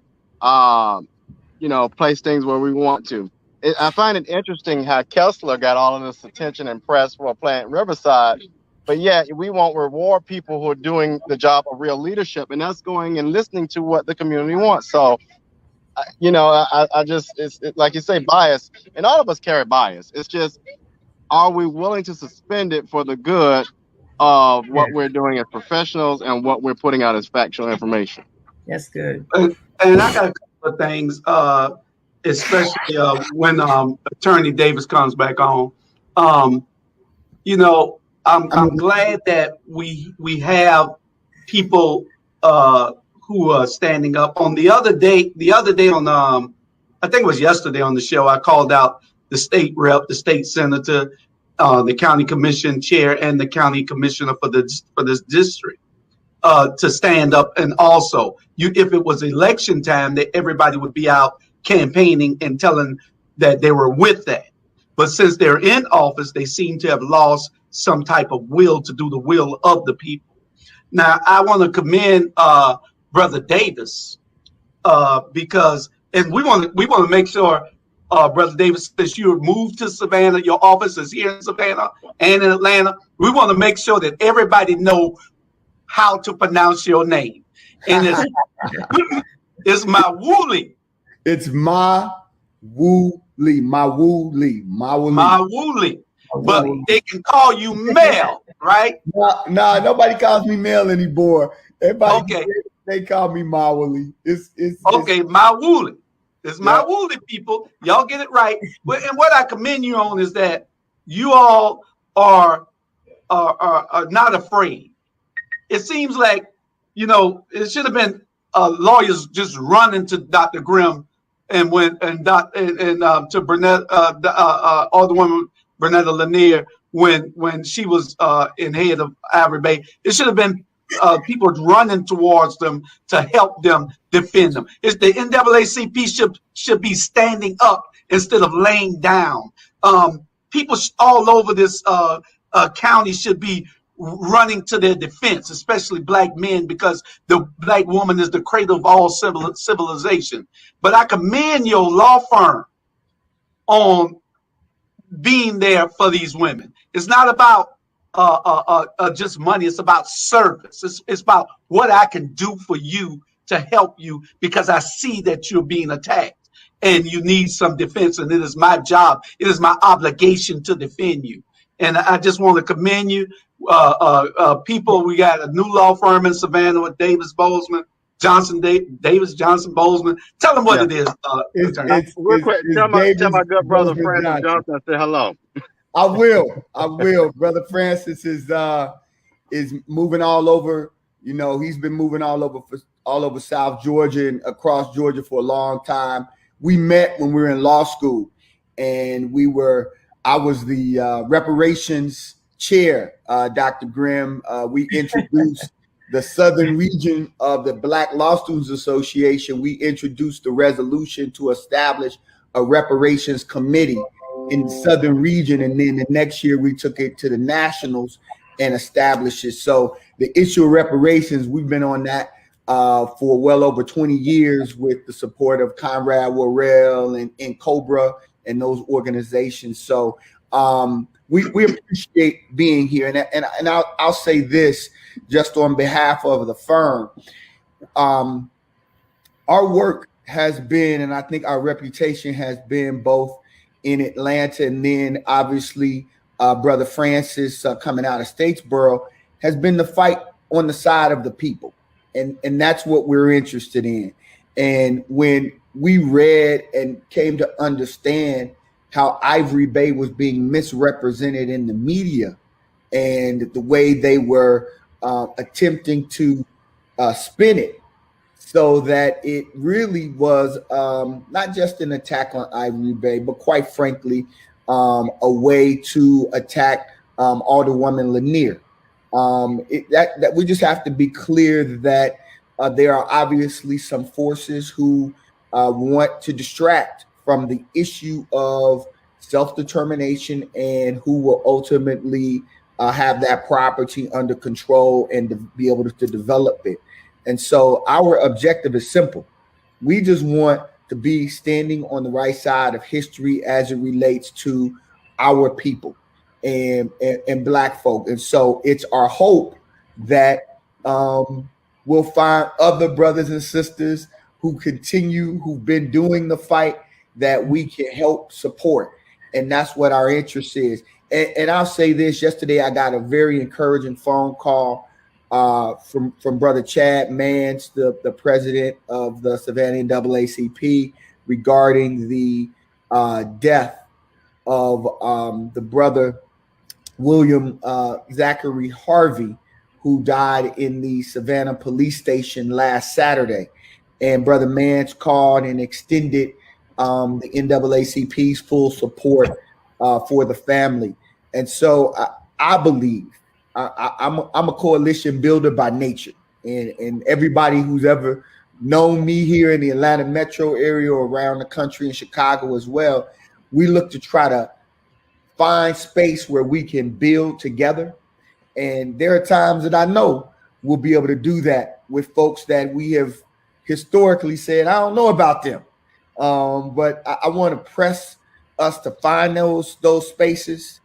place things where we want to. I find it interesting how Kessler got all of this attention and press for playing Riverside, but yet we won't reward people who are doing the job of real leadership, and that's going and listening to what the community wants. So, I just, it's like you say, bias, and all of us carry bias. It's just, are we willing to suspend it for the good of what we're doing as professionals and what we're putting out as factual information? That's good. And I got a couple of things, especially when Attorney Davis comes back on. I'm glad that we have people who are standing up. On the other day on I think it was yesterday on the show, I called out the state rep, the state senator, the county commission chair, and the county commissioner for this district to stand up. And also, if it was election time, that everybody would be out campaigning and telling that they were with that. But since they're in office, they seem to have lost some type of will to do the will of the people. Now, I want to commend Brother Davis because, and we want to make sure, Brother Davis, that you're moved to Savannah. Your office is here in Savannah and in Atlanta. We want to make sure that everybody know how to pronounce your name, and it's Mawuli. It's Mawuli. But they can call you Mel, right? Nah, nobody calls me Mel anymore. Everybody, they call me Mawuli. It's Mawuli. It's Mawuli, people. Y'all get it right. And what I commend you on is that you all are not afraid. It seems like, it should have been lawyers just running to Dr. Grimm and to Burnett, Alderwoman Bernetta Lanier when she was in head of Ivory Bay. It should have been people running towards them to help them defend them. It's the NAACP should be standing up instead of laying down. People all over this county should be running to their defense, especially Black men, because the Black woman is the cradle of all civilization. But I commend your law firm on being there for these women. It's not about just money. It's about service. It's about what I can do for you to help you, because I see that you're being attacked and you need some defense, and it is my job. It is my obligation to defend you. And I just want to commend you. People, we got a new law firm in Savannah with Davis Bozeman, Davis Johnson Bozeman. Tell them what it is. Real quick, tell my good brother Francis Johnson I say hello. I will. Brother Francis is moving all over. He's been moving all over South Georgia and across Georgia for a long time. We met when we were in law school, and I was the reparations chair, Dr. Grimm. We introduced the Southern region of the Black Law Students Association. We introduced the resolution to establish a reparations committee in the Southern region. And then the next year we took it to the nationals and established it. So the issue of reparations, we've been on that for well over 20 years with the support of Conrad Worrell and Cobra and those organizations. So we appreciate being here. And I'll say this just on behalf of the firm. Our work has been, and I think our reputation has been, both in Atlanta, and then obviously Brother Francis coming out of Statesboro, has been the fight on the side of the people. And that's what we're interested in. And when we read and came to understand how Ivory Bay was being misrepresented in the media and the way they were attempting to spin it so that it really was not just an attack on Ivory Bay, but quite frankly, a way to attack Alderwoman Lanier. That we just have to be clear that there are obviously some forces who want to distract from the issue of self-determination and who will ultimately have that property under control and to be able to develop it. And so our objective is simple. We just want to be standing on the right side of history as it relates to our people and Black folk. And so it's our hope that we'll find other brothers and sisters who've been doing the fight that we can help support. And that's what our interest is. And I'll say this, yesterday I got a very encouraging phone call from Brother Chad Mans, the president of the Savannah NAACP, regarding the death of the brother William Zachary Harvey, who died in the Savannah police station last Saturday. And Brother Mans called and extended the NAACP's full support for the family. And so I believe I'm a coalition builder by nature, and everybody who's ever known me here in the Atlanta metro area or around the country, in Chicago as well, we look to try to find space where we can build together. And there are times that I know we'll be able to do that with folks that we have historically said, I don't know about them. But I want to press us to find those spaces,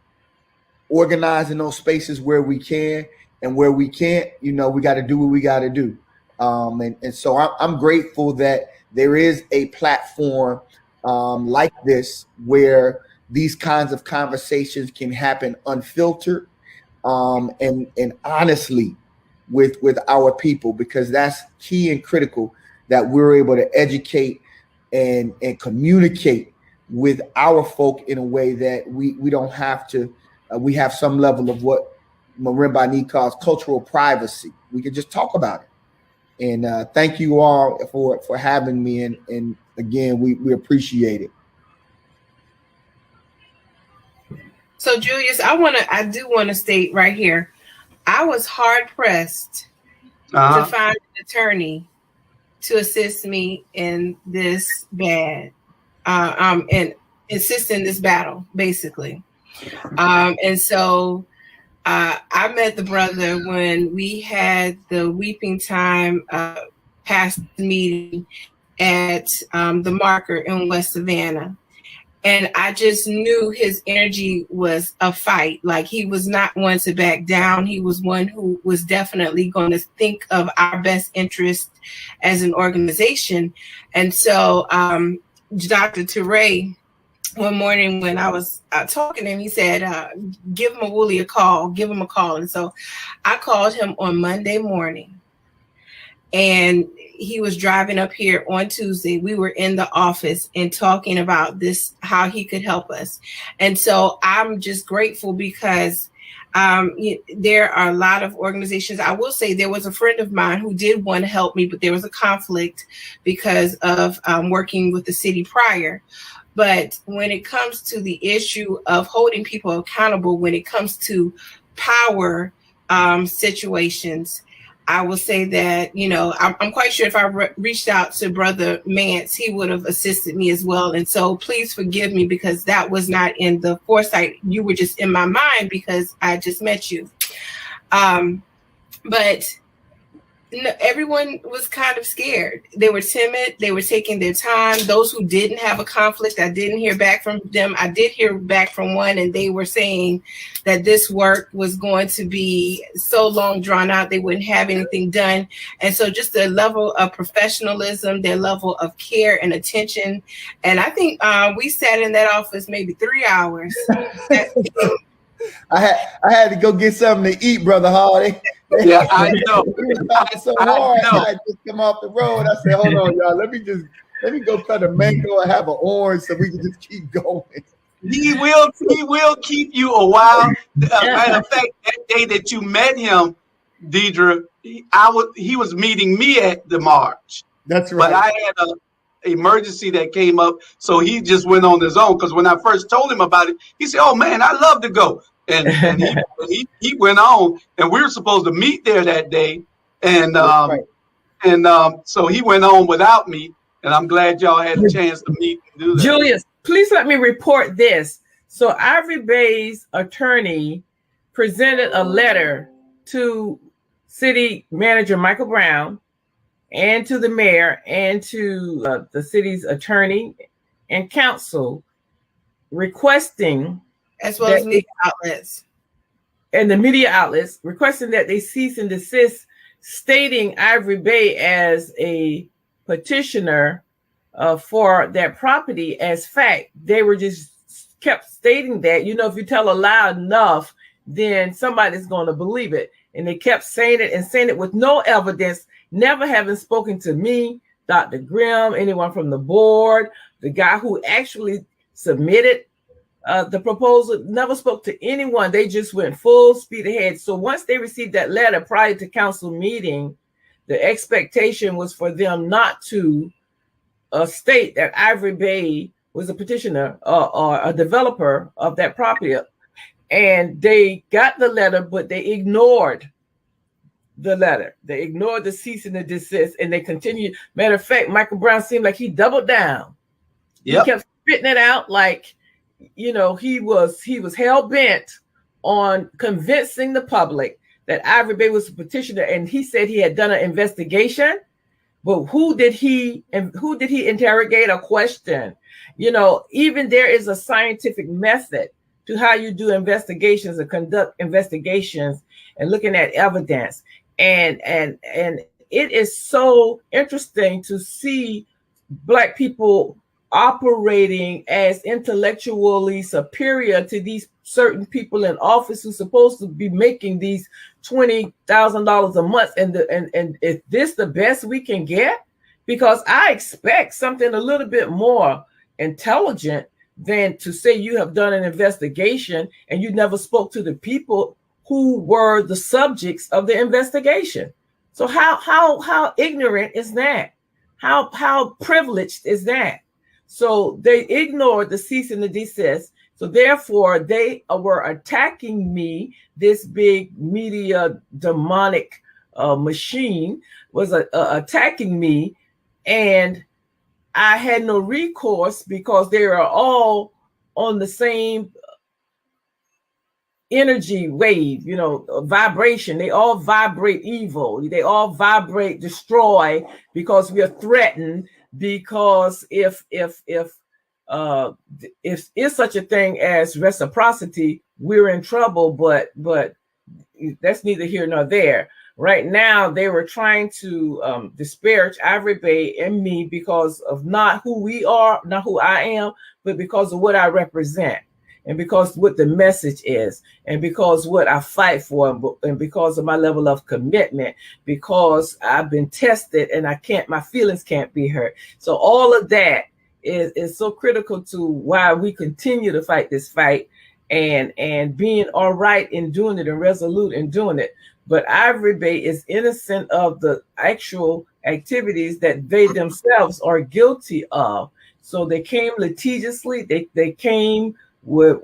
organize in those spaces where we can, and where we can't, we got to do what we got to do. And so I'm grateful that there is a platform like this where these kinds of conversations can happen unfiltered and honestly with our people, because that's key and critical, that we're able to educate and communicate with our folk in a way that we don't have to. We have some level of what Marimba Ani calls cultural privacy. We can just talk about it. And thank you all for having me. And again, we appreciate it. So Julius, I do want to state right here, I was hard pressed to find an attorney to assist me in this and assist in this battle, basically. And so I met the brother when we had the Weeping Time past meeting at the Marker in West Savannah. And I just knew his energy was a fight. Like, he was not one to back down. He was one who was definitely going to think of our best interest as an organization. And so Dr. Toure, one morning when I was talking to him, he said, give Mawuli a call, give him a call. And so I called him on Monday morning, and he was driving up here on Tuesday. We were in the office and talking about this, how he could help us. And so I'm just grateful because there are a lot of organizations. I will say there was a friend of mine who did want to help me, but there was a conflict because of working with the city prior. But when it comes to the issue of holding people accountable, when it comes to power situations, I will say that, I'm quite sure if I reached out to Brother Mance, he would have assisted me as well. And so please forgive me, because that was not in the foresight. You were just in my mind because I just met you. But No, everyone was kind of scared. They were timid. They were taking their time. Those who didn't have a conflict, I didn't hear back from them. I did hear back from one, and they were saying that this work was going to be so long drawn out, they wouldn't have anything done. And so just their level of professionalism, their level of care and attention. And I think we sat in that office maybe 3 hours. I had to go get something to eat, Brother Hardy. Yeah, I know. So hard. I just come off the road. I said, hold on, y'all. Let me go cut a mango and have an orange so we can just keep going. He will keep you a while. Matter of fact, that day that you met him, Deidre, he was meeting me at the march. That's right. But I had an emergency that came up, so he just went on his own. Because when I first told him about it, he said, "Oh man, I love to go." And he went on, and we were supposed to meet there that day, and so he went on without me, and I'm glad y'all had a chance to meet and do that. Julius, please let me report this. So Ivory Bay's attorney presented a letter to City Manager Michael Brown and to the mayor and to the city's attorney and council requesting, as well as media outlets. And the media outlets requesting that they cease and desist, stating Ivory Bay as a petitioner for that property as fact. They were just kept stating that, if you tell a lie enough, then somebody's going to believe it. And they kept saying it with no evidence, never having spoken to me, Dr. Grimm, anyone from the board, the guy who actually submitted the proposal, never spoke to anyone. They just went full speed ahead. So once they received that letter prior to council meeting, the expectation was for them not to state that Ivory Bay was a petitioner or a developer of that property. And they got the letter, but they ignored the letter. They ignored the cease and the desist, and they continued. Matter of fact, Michael Brown seemed like he doubled down. Yep. He kept spitting it out like, he was hell bent on convincing the public that Ivory Bay was a petitioner, and he said he had done an investigation. But who did he interrogate or question? Even there is a scientific method to how you do investigations and conduct investigations and looking at evidence. And it is so interesting to see Black people operating as intellectually superior to these certain people in office who's supposed to be making these $20,000 a month. And is this the best we can get? Because I expect something a little bit more intelligent than to say you have done an investigation and you never spoke to the people who were the subjects of the investigation. So how ignorant is that? How privileged is that? So they ignored the cease and the desist. So therefore, they were attacking me. This big media demonic machine was attacking me, and I had no recourse because they are all on the same energy wave, vibration. They all vibrate evil. They all vibrate destroy because we are threatened. Because if is such a thing as reciprocity, we're in trouble. But that's neither here nor there. Right now, they were trying to disparage Ivory Bay and me because of not who we are, not who I am, but because of what I represent. And because what the message is, and because what I fight for, and because of my level of commitment, because I've been tested and my feelings can't be hurt. So all of that is so critical to why we continue to fight this fight and being all right in doing it and resolute in doing it. But Ivory Bay is innocent of the actual activities that they themselves are guilty of. So they came litigiously, they came would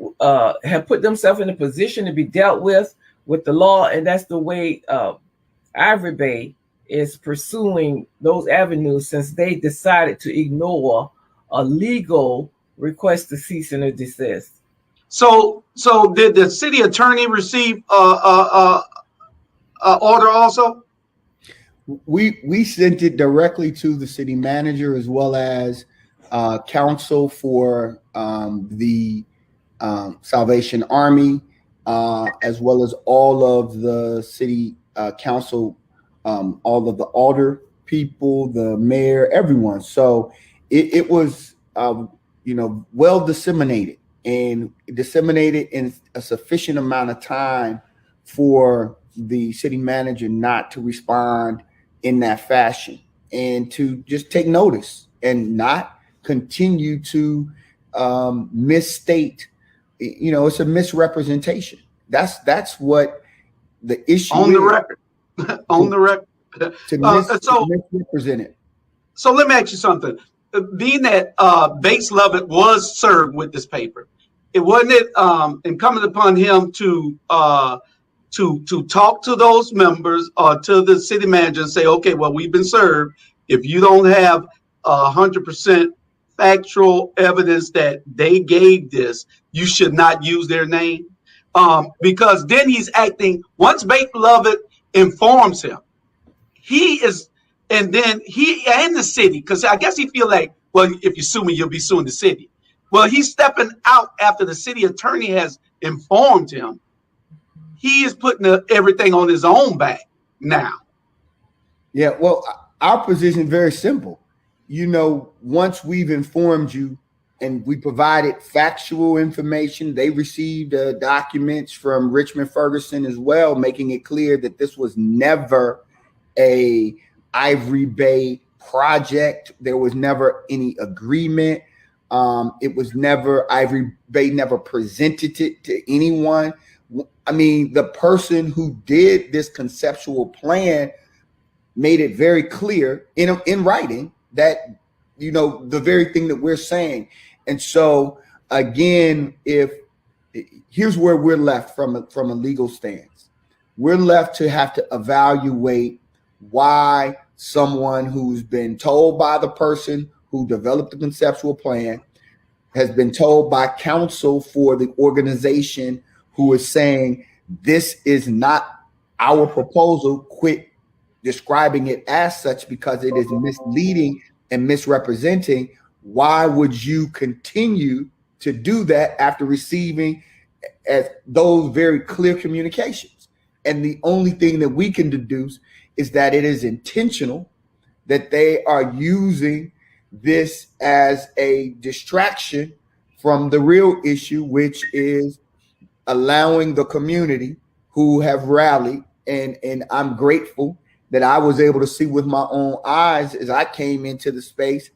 have put themselves in a position to be dealt with the law, and that's the way Ivory Bay is pursuing those avenues since they decided to ignore a legal request to cease and desist. So did the city attorney receive order also? We sent it directly to the city manager as well as counsel for the Salvation Army, as well as all of the city council, all of the alder people, the mayor, everyone. So it was, well disseminated and disseminated in a sufficient amount of time for the city manager not to respond in that fashion and to just take notice and not continue to misstate. It's a misrepresentation. That's what the issue On is. the record. On the record. To misrepresent it. So let me ask you something. Being that Bates Lovett was served with this paper, it wasn't it incumbent upon him to talk to those members or to the city manager and say, okay, well, we've been served. If you don't have 100% factual evidence that they gave this, you should not use their name. Because then he's acting, once Bates Lovett informs him, he is, and then he and the city, because I guess he feel like, well, if you sue me, you'll be suing the city. Well, he's stepping out after the city attorney has informed him. He is putting everything on his own back now. Yeah, well, our position is very simple. Once we've informed you and we provided factual information, they received documents from Richmond Ferguson as well, making it clear that this was never a Ivory Bay project. There was never any agreement. It was never, Ivory Bay never presented it to anyone. I mean, the person who did this conceptual plan made it very clear in writing that, the very thing that we're saying. And so, again, here's where we're left from a legal stance. We're left to have to evaluate why someone who's been told by the person who developed the conceptual plan has been told by counsel for the organization who is saying this is not our proposal, quit describing it as such because it is misleading and misrepresenting. Why would you continue to do that after receiving those very clear communications? And the only thing that we can deduce is that it is intentional, that they are using this as a distraction from the real issue, which is allowing the community who have rallied. And I'm grateful that I was able to see with my own eyes as I came into the space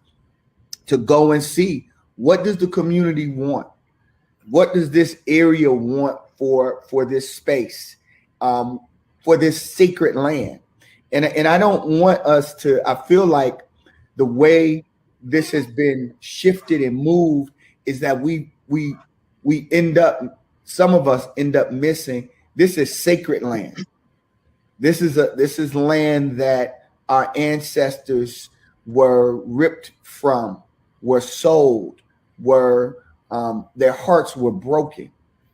to go and see, what does the community want? What does this area want for this space, for this sacred land? And I don't want us to, I feel like the way this has been shifted and moved is that we end up, some of us end up missing, this is sacred land. This is land that our ancestors were ripped from, were sold, their hearts were broken,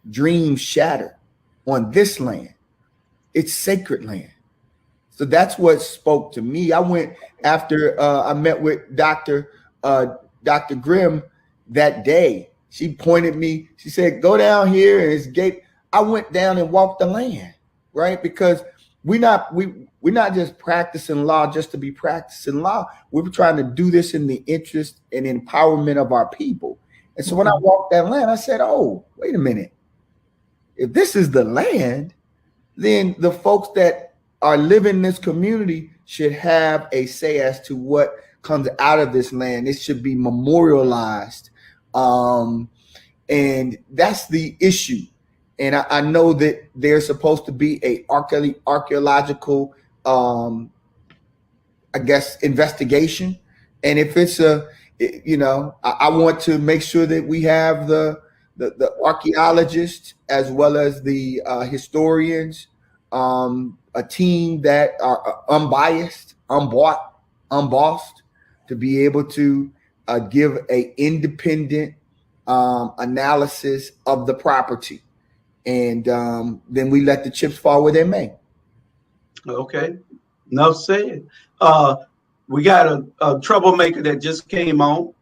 dreams shattered on this land. It's sacred land. So that's what spoke to me. I went after I met with Dr. Grimm that day. She pointed me, she said, go down here and it's gate. I went down and walked the land, right? Because we're not just practicing law just to be practicing law. We're trying to do this in the interest and empowerment of our people. And so when I walked that land, I said, oh, wait a minute. If this is the land, then the folks that are living in this community should have a say as to what comes out of this land. It should be memorialized. And that's the issue. And I know that there's supposed to be a archaeological, investigation. And if it's I want to make sure that we have the archaeologists as well as the historians, a team that are unbiased, unbossed, to be able to give a independent analysis of the property. And then we let the chips fall where they may. Okay. Enough said. We got a troublemaker that just came on,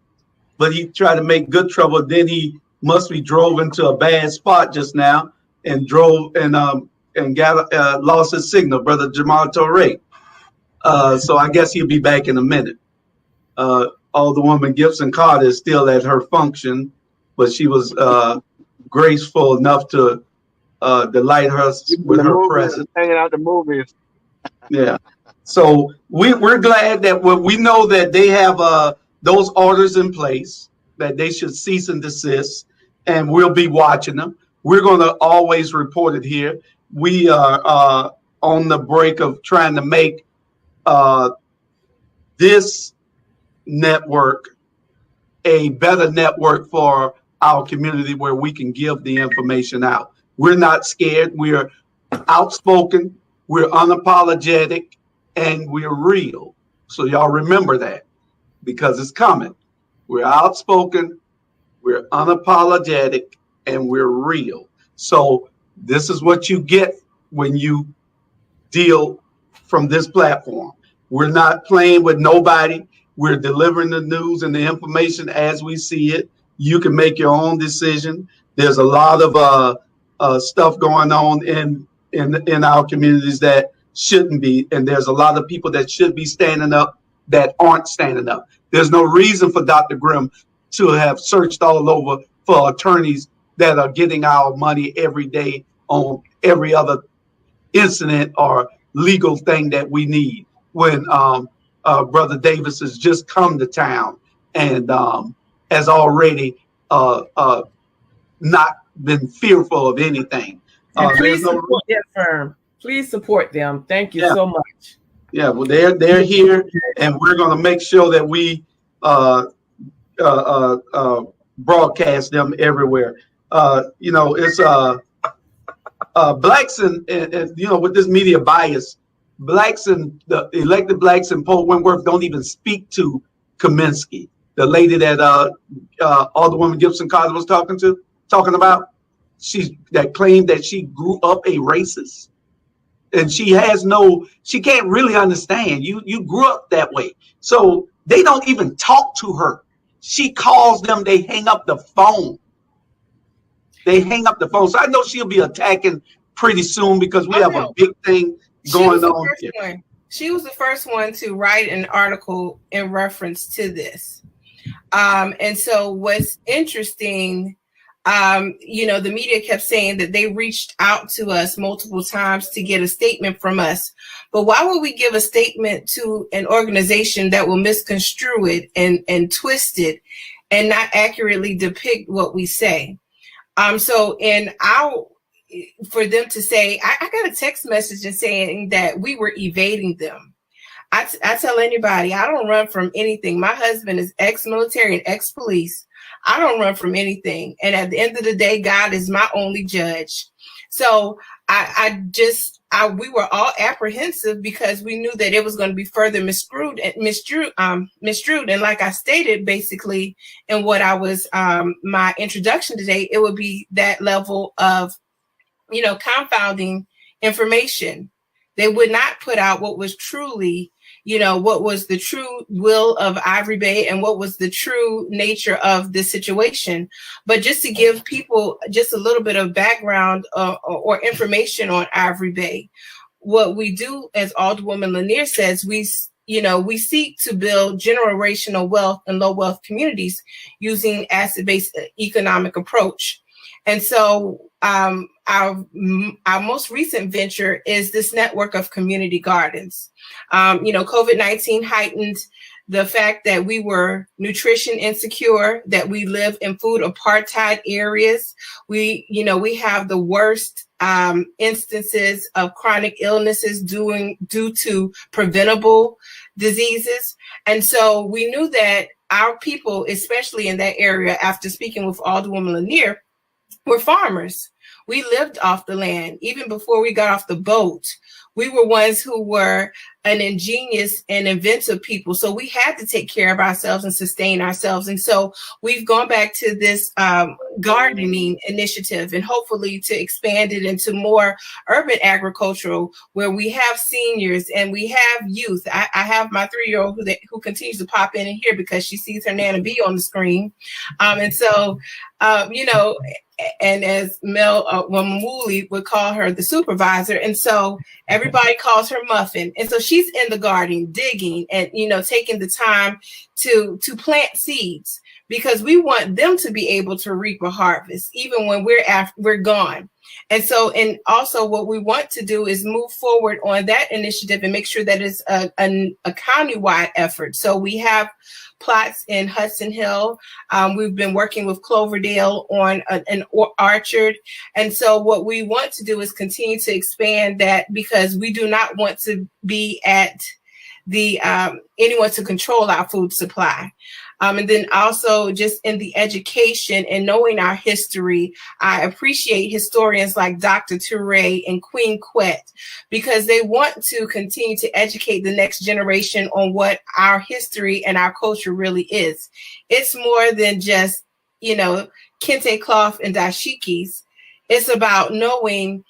but he tried to make good trouble. Then he must be drove into a bad spot just now and drove and got lost his signal, brother Jamal Torre. So I guess he'll be back in a minute. Alderwoman Gibson Carter is still at her function, but she was graceful enough to delight us with her presence. Hanging out the movies. Yeah. So we're glad that we know that they have those orders in place, that they should cease and desist, and we'll be watching them. We're going to always report it here. We are on the break of trying to make this network a better network for our community where we can give the information out. We're not scared. We're outspoken. We're unapologetic. And we're real. So y'all remember that, because it's coming. We're outspoken, we're unapologetic, and we're real. So this is what you get when you deal from this platform. We're not playing with nobody. We're delivering the news and the information as we see it. You can make your own decision. There's a lot of stuff going on in our communities that shouldn't be, and there's a lot of people that should be standing up that aren't standing up. There's no reason for Dr. Grimm to have searched all over for attorneys that are getting our money every day on every other incident or legal thing that we need, when Brother Davis has just come to town and has already not been fearful of anything. Please support that firm. Please support them. Thank you so much. Yeah, well, they're here, and we're going to make sure that we broadcast them everywhere. It's blacks and with this media bias, blacks and the elected blacks in Port Wentworth don't even speak to Kaminsky, the lady that Alderwoman Gibson Carter was talking about. That claimed that she grew up a racist. And she can't really understand. You grew up that way. So they don't even talk to her. She calls them, they hang up the phone. So I know she'll be attacking pretty soon, because we have a big thing going on here. She was the first one to write an article in reference to this. And so what's interesting, the media kept saying that they reached out to us multiple times to get a statement from us. But why would we give a statement to an organization that will misconstrue it and twist it and not accurately depict what we say? For them to say, I got a text message saying that we were evading them. I tell anybody, I don't run from anything. My husband is ex-military and ex-police. I don't run from anything. And at the end of the day, God is my only judge. So we were all apprehensive, because we knew that it was going to be further misconstrued. And like I stated, basically, in what I was, my introduction today, it would be that level of, confounding information. They would not put out what was truly, what was the true will of Ivory Bay and what was the true nature of the situation. But just to give people just a little bit of background or information on Ivory Bay, what we do, as Alderwoman Lanier says, we seek to build generational wealth in low wealth communities using asset-based economic approach. And so our most recent venture is this network of community gardens. COVID-19 heightened the fact that we were nutrition insecure, that we live in food apartheid areas. We have the worst instances of chronic illnesses due to preventable diseases. And so we knew that our people, especially in that area, after speaking with Alderwoman Lanier, were farmers. We lived off the land. Even before we got off the boat, we were ones who were an ingenious and inventive people. So we had to take care of ourselves and sustain ourselves. And so we've gone back to this gardening initiative, and hopefully to expand it into more urban agricultural, where we have seniors and we have youth. I have my 3-year-old who continues to pop in and here because she sees her Nana B on the screen. And so, you know, and as Mel Wamuli would call her, the supervisor. And so everybody calls her Muffin. And so she's in the garden digging and, you know, taking the time to plant seeds, because we want them to be able to reap a harvest even when we're gone. And so, and also what we want to do is move forward on that initiative and make sure that it's a county-wide effort. So we have plots in Hudson Hill. We've been working with Cloverdale on an orchard. And so what we want to do is continue to expand that, because we do not want to be at the anyone to control our food supply. And then also just in the education and knowing our history, I appreciate historians like Dr. Touré and Queen Quet, because they want to continue to educate the next generation on what our history and our culture really is. It's more than just, you know, kente cloth and dashikis. It's about knowing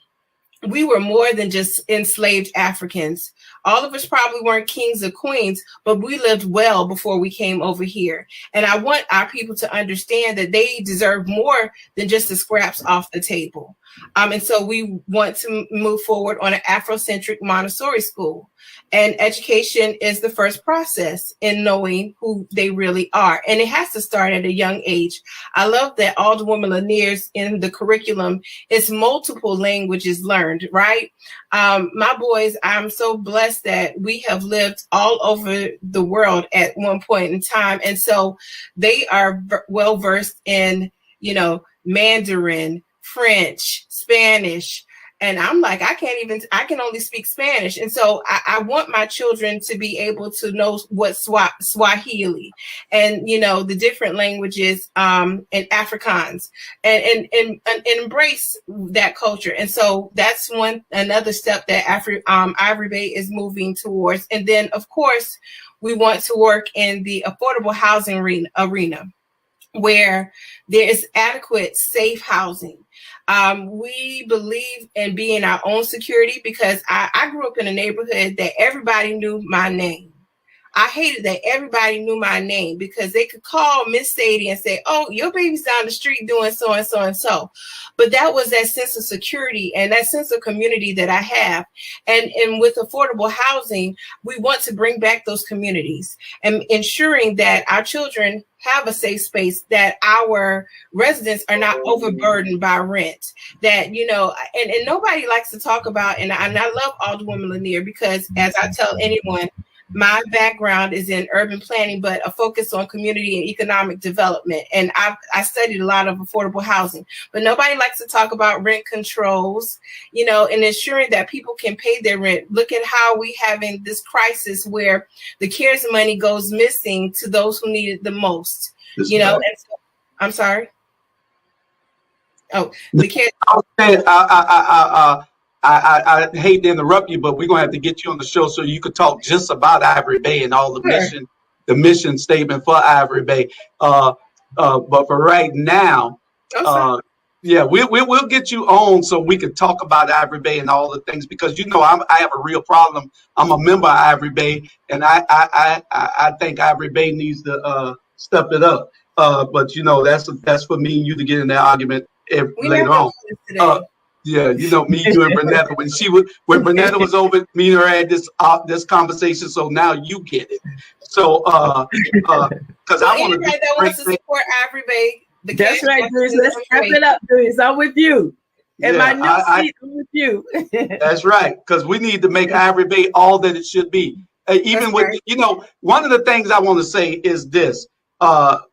we were more than just enslaved Africans. All of us probably weren't kings or queens, but we lived well before we came over here. And I want our people to understand that they deserve more than just the scraps off the table. And so we want to move forward on an Afrocentric Montessori school. And education is the first process in knowing who they really are. And it has to start at a young age. I love that Alderwoman Lanier's in the curriculum, it's multiple languages learned, right? My boys, I'm so blessed that we have lived all over the world at one point in time. And so they are well versed in, you know, Mandarin, French, Spanish. And I'm like, I can only speak Spanish. And so I want my children to be able to know what Swahili and, you know, the different languages and Afrikaans and embrace that culture. And so that's another step that Ivory Bay is moving towards. And then, of course, we want to work in the affordable housing arena where there is adequate, safe housing. We believe in being our own security, because I grew up in a neighborhood that everybody knew my name. I hated that everybody knew my name, because they could call Miss Sadie and say, oh, your baby's down the street doing so and so and so. But that was that sense of security and that sense of community that I have. And with affordable housing, we want to bring back those communities and ensuring that our children have a safe space, that our residents are not overburdened by rent, that, you know, and nobody likes to talk about, and I love Alderwoman Lanier, because as I tell anyone, my background is in urban planning, but a focus on community and economic development. And I studied a lot of affordable housing, but nobody likes to talk about rent controls, you know, and ensuring that people can pay their rent. Look at how we having this crisis where the CARES money goes missing to those who need it the most, you know. And so, I'm sorry. Oh, the CARES. I hate to interrupt you, but we're gonna have to get you on the show so you could talk just about Ivory Bay and all the mission statement for Ivory Bay. But for right now, yeah, we'll get you on so we can talk about Ivory Bay and all the things, because, you know, I have a real problem. I'm a member of Ivory Bay, and I think Ivory Bay needs to step it up. But you know, that's for me and you to get in that argument later on. Yeah, you know, me, you, and Bernetta. When Bernetta was over, me and her had this conversation. So now you get it. So, because I want to that wants to support Ivory Bay. That's right, Bruce. Let's step it up, Bruce. I'm with you. And my new seat, I'm with you. That's right, because we need to make Ivory Bay all that it should be. Even with, you know, one of the things I want to say is this: Ivory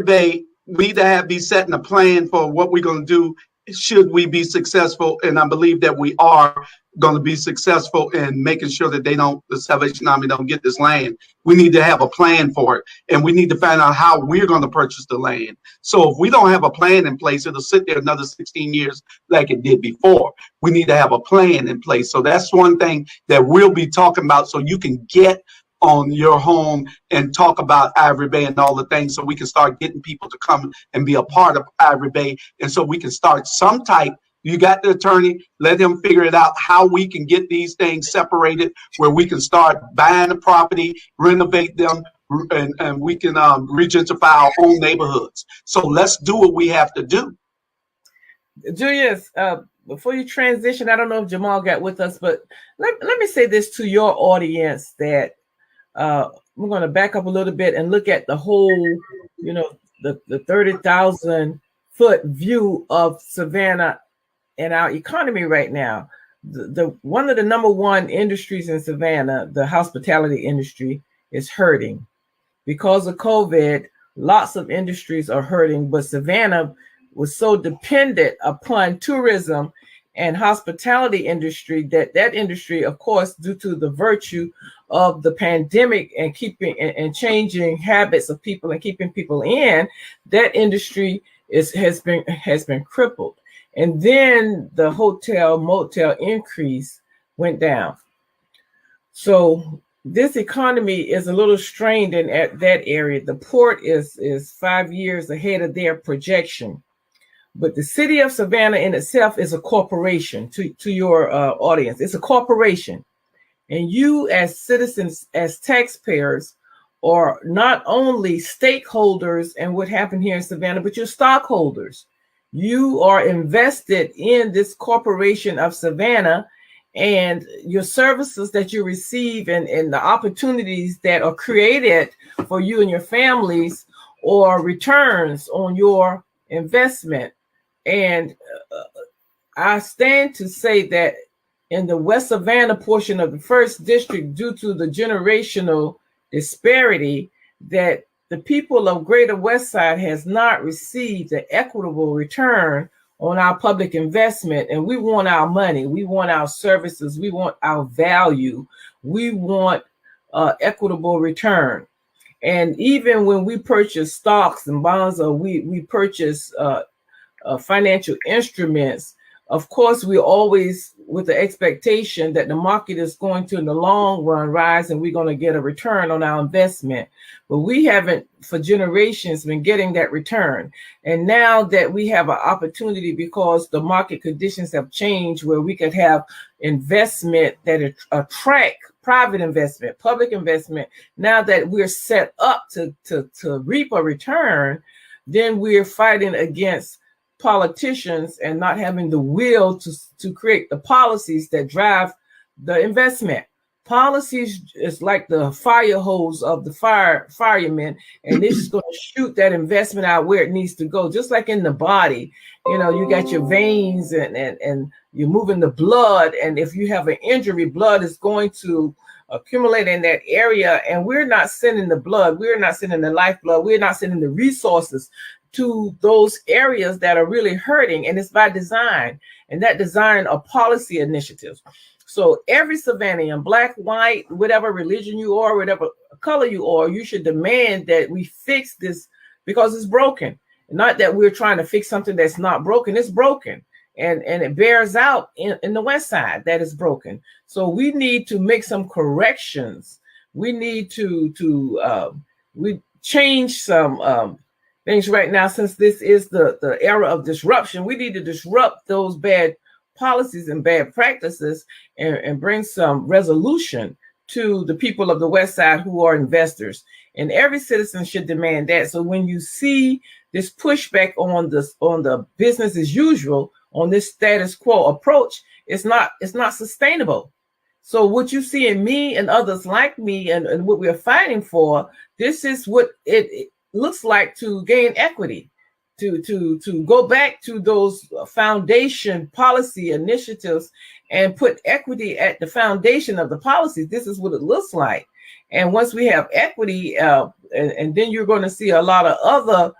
Bay, we need to be setting a plan for what we're going to do should we be successful, and I believe that we are, going to be successful in making sure that the Salvation Army don't get this land. We need to have a plan for it, and we need to find out how we're going to purchase the land. So if we don't have a plan in place, it'll sit there another 16 years like it did before. We need to have a plan in place. So that's one thing that we'll be talking about, so you can get on your home and talk about Ivory Bay and all the things, so we can start getting people to come and be a part of Ivory Bay, and so we can start some type. You got the attorney, let him figure it out how we can get these things separated, where we can start buying the property, renovate them, and we can regentrify our own neighborhoods. So let's do what we have to do. Julius, before you transition, I don't know if Jamal got with us, but let me say this to your audience, that we're going to back up a little bit and look at the whole, the 30,000 foot view of Savannah and our economy right now. The one of the number one industries in Savannah, the hospitality industry, is hurting because of COVID. Lots of industries are hurting, but Savannah was so dependent upon tourism and hospitality industry that industry, of course, due to the virtue of the pandemic and keeping and changing habits of people and keeping people in, that industry has been crippled. And then the hotel motel increase went down. So this economy is a little strained in at that area. The port is 5 years ahead of their projection. But the city of Savannah in itself is a corporation. To your audience, it's a corporation. And you as citizens, as taxpayers, are not only stakeholders in what happened here in Savannah, but you're stockholders. You are invested in this corporation of Savannah, and your services that you receive and the opportunities that are created for you and your families, or returns on your investment. And I stand to say that in the West Savannah portion of the first district, due to the generational disparity, that the people of Greater West Side has not received an equitable return on our public investment. And we want our money, we want our services, we want our value, we want equitable return. And even when we purchase stocks and bonds, or we purchase financial instruments, of course, we always with the expectation that the market is going to, in the long run, rise and we're going to get a return on our investment. But we haven't, for generations, been getting that return. And now that we have an opportunity, because the market conditions have changed, where we could have investment that attract private investment, public investment, now that we're set up to reap a return, then we're fighting against politicians and not having the will to create the policies that drive the investment. Policies is like the fire hose of the firemen, and it's just going to shoot that investment out where it needs to go. Just like in the body, you got your veins and you're moving the blood, and if you have an injury, blood is going to accumulate in that area, and we're not sending the blood, we're not sending the lifeblood, we're not sending the resources to those areas that are really hurting. And it's by design, and that design are policy initiatives. So every Savannian, black, white, whatever religion you are, whatever color you are, you should demand that we fix this, because it's broken. Not that we're trying to fix something that's not broken, it's broken. And it bears out in the West Side that is broken. So we need to make some corrections. We need to we change some things right now, since this is the era of disruption. We need to disrupt those bad policies and bad practices and bring some resolution to the people of the West Side who are investors. And every citizen should demand that. So when you see this pushback on the business as usual, on this status quo approach, it's not sustainable. So what you see in me and others like me and what we're fighting for, this is what it looks like to gain equity, to go back to those foundation policy initiatives and put equity at the foundation of the policies. This is what it looks like. And once we have equity, and then you're going to see a lot of other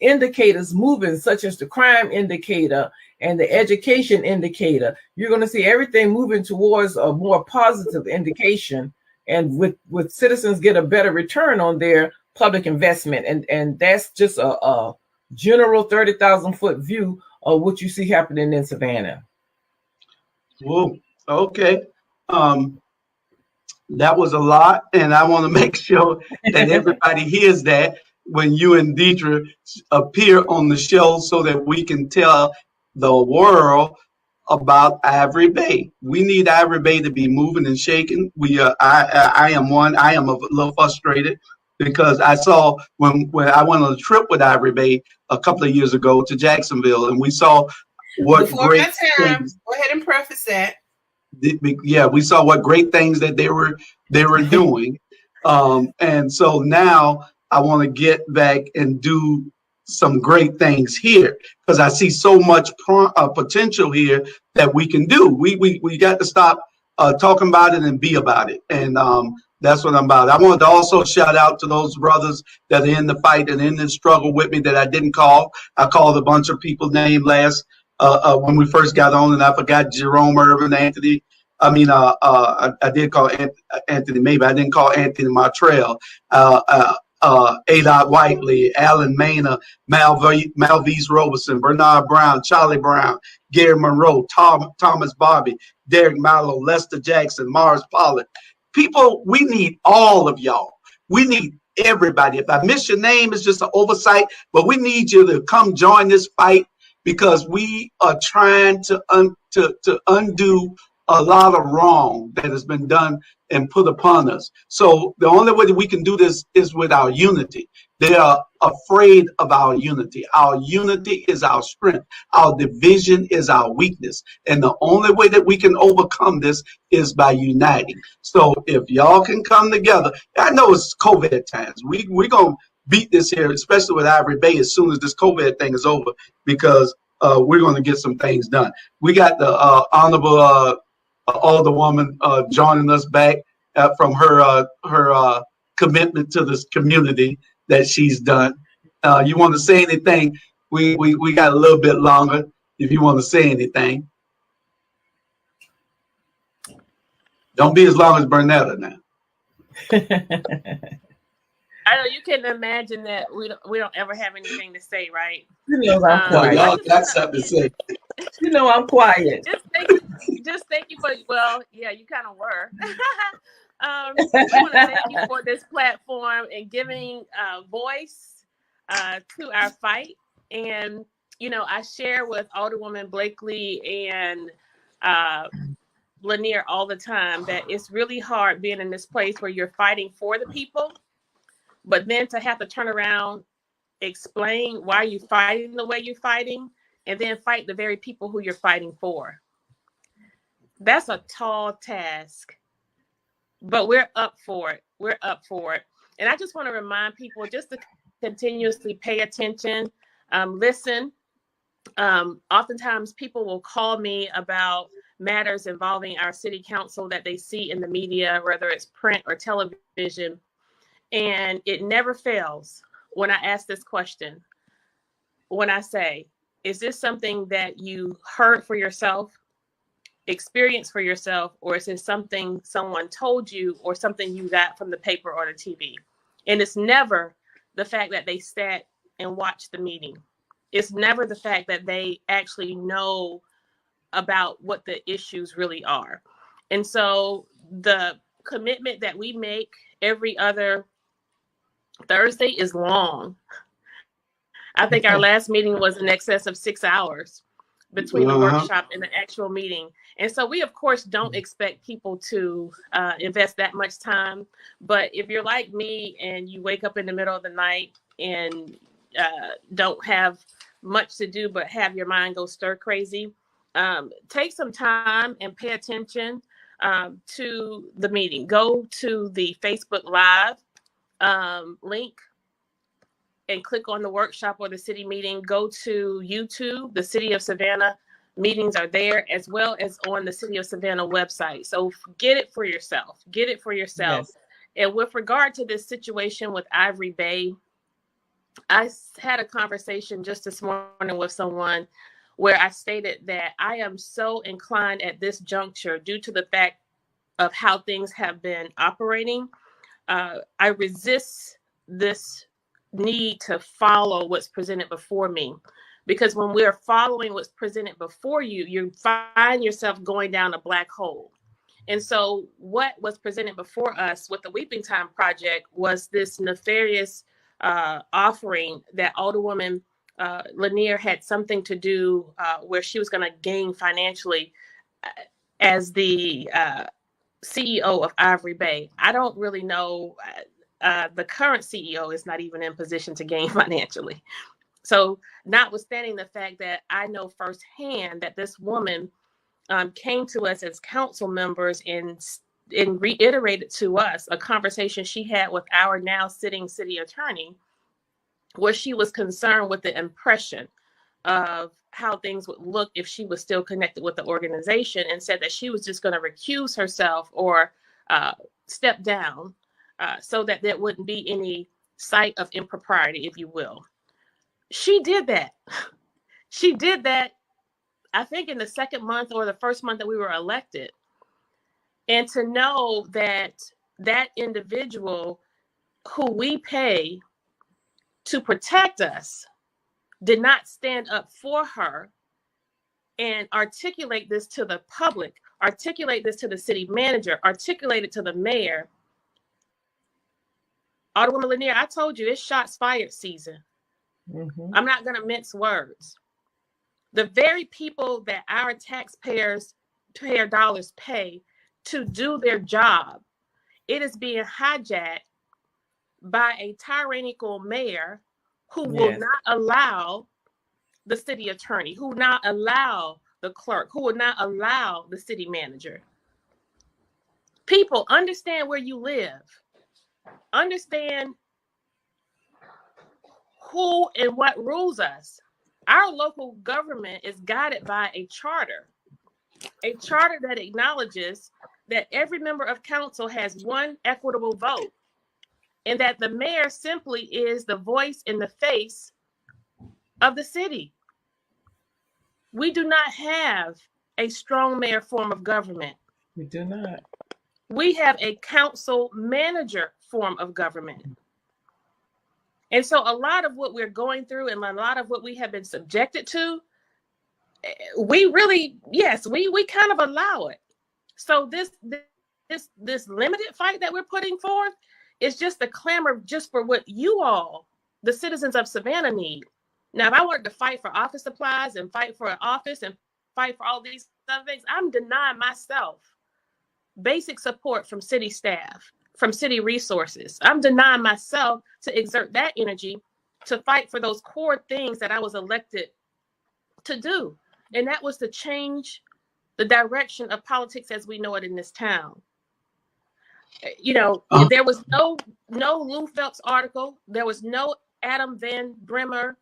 indicators moving, such as the crime indicator and the education indicator, you're going to see everything moving towards a more positive indication, and with citizens get a better return on their public investment. And that's just a general 30,000 foot view of what you see happening in Savannah. Whoa. Okay. That was a lot, and I want to make sure that everybody hears that when you and Deidre appear on the show, so that we can tell the world about Ivory Bay. We need Ivory Bay to be moving and shaking. I am one. I am a little frustrated because I saw when I went on a trip with Ivory Bay a couple of years ago to Jacksonville, and we saw what Before great my time, things. go ahead and preface that. Yeah, we saw what great things that they were doing, and so now I want to get back and do some great things here, because I see so much potential here that we can do. We got to stop talking about it and be about it, and that's what I'm about. I wanted to also shout out to those brothers that are in the fight and in the struggle with me that I didn't call. I called a bunch of people named last when we first got on, and I forgot Jerome Irvin, Anthony. I did call Anthony Maybe. I didn't call Anthony Martrell, Adot Whiteley, Alan Maynard, Malvise Roberson, Bernard Brown, Charlie Brown, Gary Monroe, Thomas Bobby, Derek Mallow, Lester Jackson, Morris Pollard. People, we need all of y'all. We need everybody. If I miss your name, it's just an oversight, but we need you to come join this fight, because we are trying to undo a lot of wrong that has been done and put upon us. So the only way that we can do this is with our unity. They are afraid of our unity. Our unity is our strength. Our division is our weakness. And the only way that we can overcome this is by uniting. So if y'all can come together, I know it's COVID times. We're going to beat this here, especially with Ivory Bay, as soon as this COVID thing is over, because we're going to get some things done. We got the honorable alderwoman joining us back from her commitment to this community that she's done. You want to say anything? We got a little bit longer if you want to say anything. Don't be as long as Bernetta now. I know you can imagine that we don't ever have anything to say, right? You know I'm quiet. Y'all got something to say. You know I'm quiet. Just thank you for, well, yeah, you kind of were. I want to thank you for this platform and giving voice to our fight. And, I share with Alderwoman Blakely and Lanier all the time that it's really hard being in this place where you're fighting for the people, but then to have to turn around, explain why you're fighting the way you're fighting, and then fight the very people who you're fighting for. That's a tall task, but we're up for it. We're up for it. And I just want to remind people just to continuously pay attention, listen. Oftentimes people will call me about matters involving our city council that they see in the media, whether it's print or television. And it never fails when I ask this question. When I say, is this something that you heard for yourself, experienced for yourself, or is it something someone told you or something you got from the paper or the TV? And it's never the fact that they sat and watched the meeting. It's never the fact that they actually know about what the issues really are. And so the commitment that we make every other Thursday is long. I think our last meeting was in excess of 6 hours between the workshop and the actual meeting. And so we, of course, don't expect people to invest that much time. But if you're like me and you wake up in the middle of the night and don't have much to do but have your mind go stir crazy, take some time and pay attention to the meeting. Go to the Facebook Live link and click on the workshop or the city meeting. Go to YouTube. The City of Savannah meetings are there, as well as on the City of Savannah website. So get it for yourself. Get it for yourself. Yes. And with regard to this situation with Ivory Bay, I had a conversation just this morning with someone. where I stated that I am so inclined at this juncture, due to the fact of how things have been operating, I resist this need to follow what's presented before me. Because when we're following what's presented before you, you find yourself going down a black hole. And so what was presented before us with the Weeping Time Project was this nefarious offering that Alderwoman Lanier had something to do where she was going to gain financially as the CEO of Ivory Bay. I don't really know. The current CEO is not even in position to gain financially. So notwithstanding the fact that I know firsthand that this woman came to us as council members and reiterated to us a conversation she had with our now sitting city attorney, where she was concerned with the impression of how things would look if she was still connected with the organization, and said that she was just going to recuse herself or step down so that there wouldn't be any sight of impropriety, if you will. She did that. She did that, I think, in the second month or the first month that we were elected. And to know that that individual who we pay to protect us did not stand up for her and articulate this to the public, articulate this to the city manager, articulate it to the mayor. Alderwoman Lanier, I told you it's shots fired season. Mm-hmm. I'm not going to mince words. The very people that our taxpayer dollars pay to do their job, it is being hijacked by a tyrannical mayor who will not allow the city attorney, who will not allow the clerk, who will not allow the city manager. People, understand where you live. Understand who and what rules us. Our local government is guided by a charter that acknowledges that every member of council has one equitable vote, and that the mayor simply is the voice and the face of the city. We do not have a strong mayor form of government. We do not. We have a council manager form of government. And so a lot of what we're going through and a lot of what we have been subjected to, we really, yes, we kind of allow it. So this limited fight that we're putting forth is just a clamor just for what you all, the citizens of Savannah, need. Now, if I wanted to fight for office supplies and fight for an office and fight for all these other things, I'm denying myself basic support from city staff, from city resources. I'm denying myself to exert that energy to fight for those core things that I was elected to do. And that was to change the direction of politics as we know it in this town. You know, there was no Lou Phelps article. There was no Adam Van Brimmer,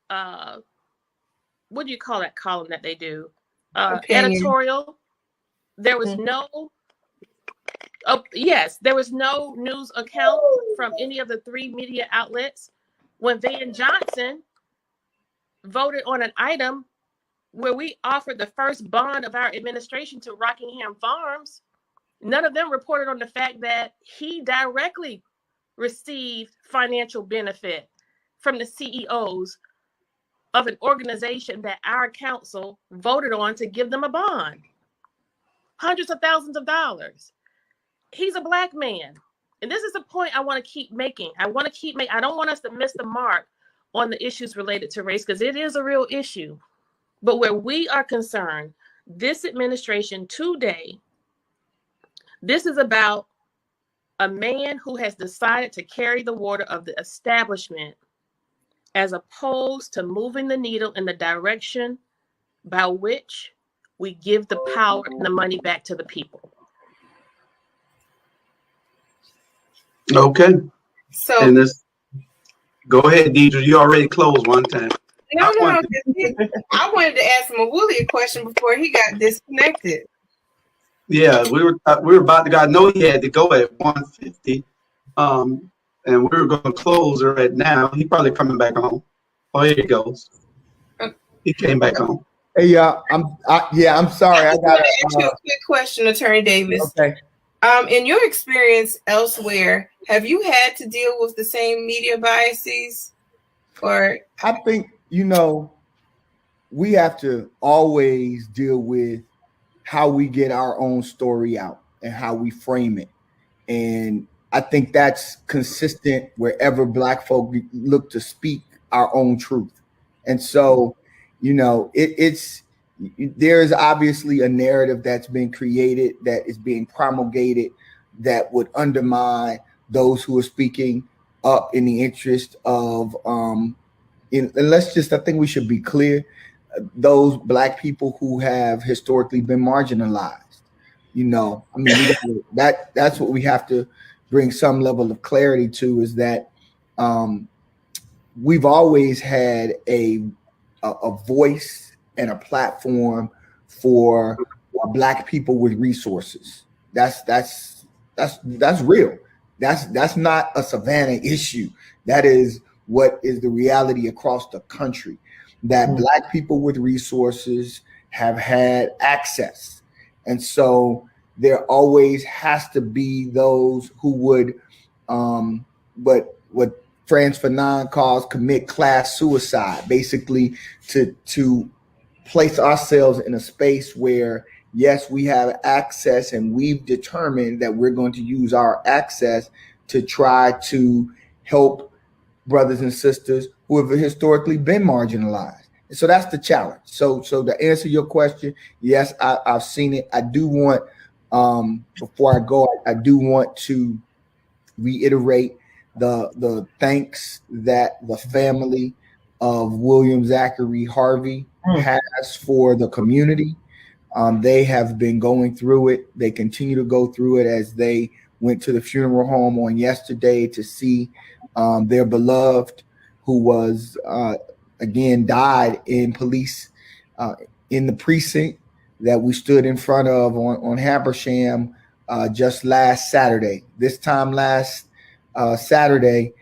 what do you call that column that they do? Editorial. There was there was no news account from any of the three media outlets. When Van Johnson voted on an item where we offered the first bond of our administration to Rockingham Farms, none of them reported on the fact that he directly received financial benefit from the CEOs of an organization that our council voted on to give them a bond. Hundreds of thousands of dollars. He's a Black man. And this is the point I want to keep making. I don't want us to miss the mark on the issues related to race, because it is a real issue. But where we are concerned, this administration today, this is about a man who has decided to carry the water of the establishment as opposed to moving the needle in the direction by which we give the power and the money back to the people. Okay. So, and this, go ahead, Deidre. You already closed one time. No, I wanted to ask Mawuli a question before he got disconnected. Yeah, we were about to. I know he had to go at 1:50, and we were going to close her at now. He probably coming back on. Oh, here he goes. He came back on. Hey, I'm sorry. I just got want to ask you a quick question, Attorney Davis. okay. In your experience elsewhere, have you had to deal with the same media biases? Or I think, we have to always deal with how we get our own story out and how we frame it. And I think that's consistent wherever Black folk look to speak our own truth. And so, it's there's obviously a narrative that's been created, that is being promulgated, that would undermine those who are speaking up in the interest of I think we should be clear, those Black people who have historically been marginalized. That's what we have to bring some level of clarity to, is that we've always had a voice and a platform for Black people with resources. That's real. That's not a Savannah issue. That is what is the reality across the country, that Black people with resources have had access. And so there always has to be those who would what Franz Fanon calls commit class suicide, basically to place ourselves in a space where, yes, we have access, and we've determined that we're going to use our access to try to help brothers and sisters who have historically been marginalized. And so that's the challenge. So to answer your question, yes, I've seen it. I do want, before I go, I do want to reiterate the thanks that the family of William Zachary Harvey has for the community. They have been going through it. They continue to go through it, as they went to the funeral home on yesterday to see their beloved, who was again died in police in the precinct that we stood in front of on Habersham just last Saturday. This time last Saturday,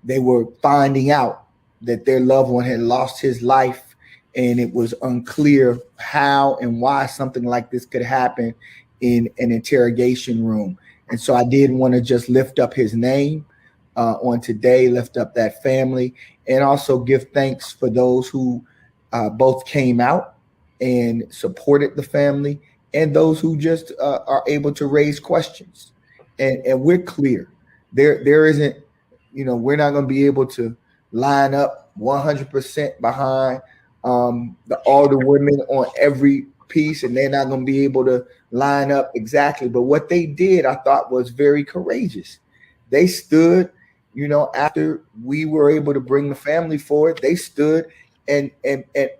they were finding out that their loved one had lost his life, and it was unclear how and why something like this could happen in an interrogation room. And so I did want to just lift up his name on today, lift up that family, and also give thanks for those who both came out and supported the family, and those who just are able to raise questions. And we're clear. There isn't, we're not going to be able to line up 100% behind all the women on every piece, and they're not going to be able to line up exactly. But what they did, I thought, was very courageous. They stood, after we were able to bring the family forward, they stood and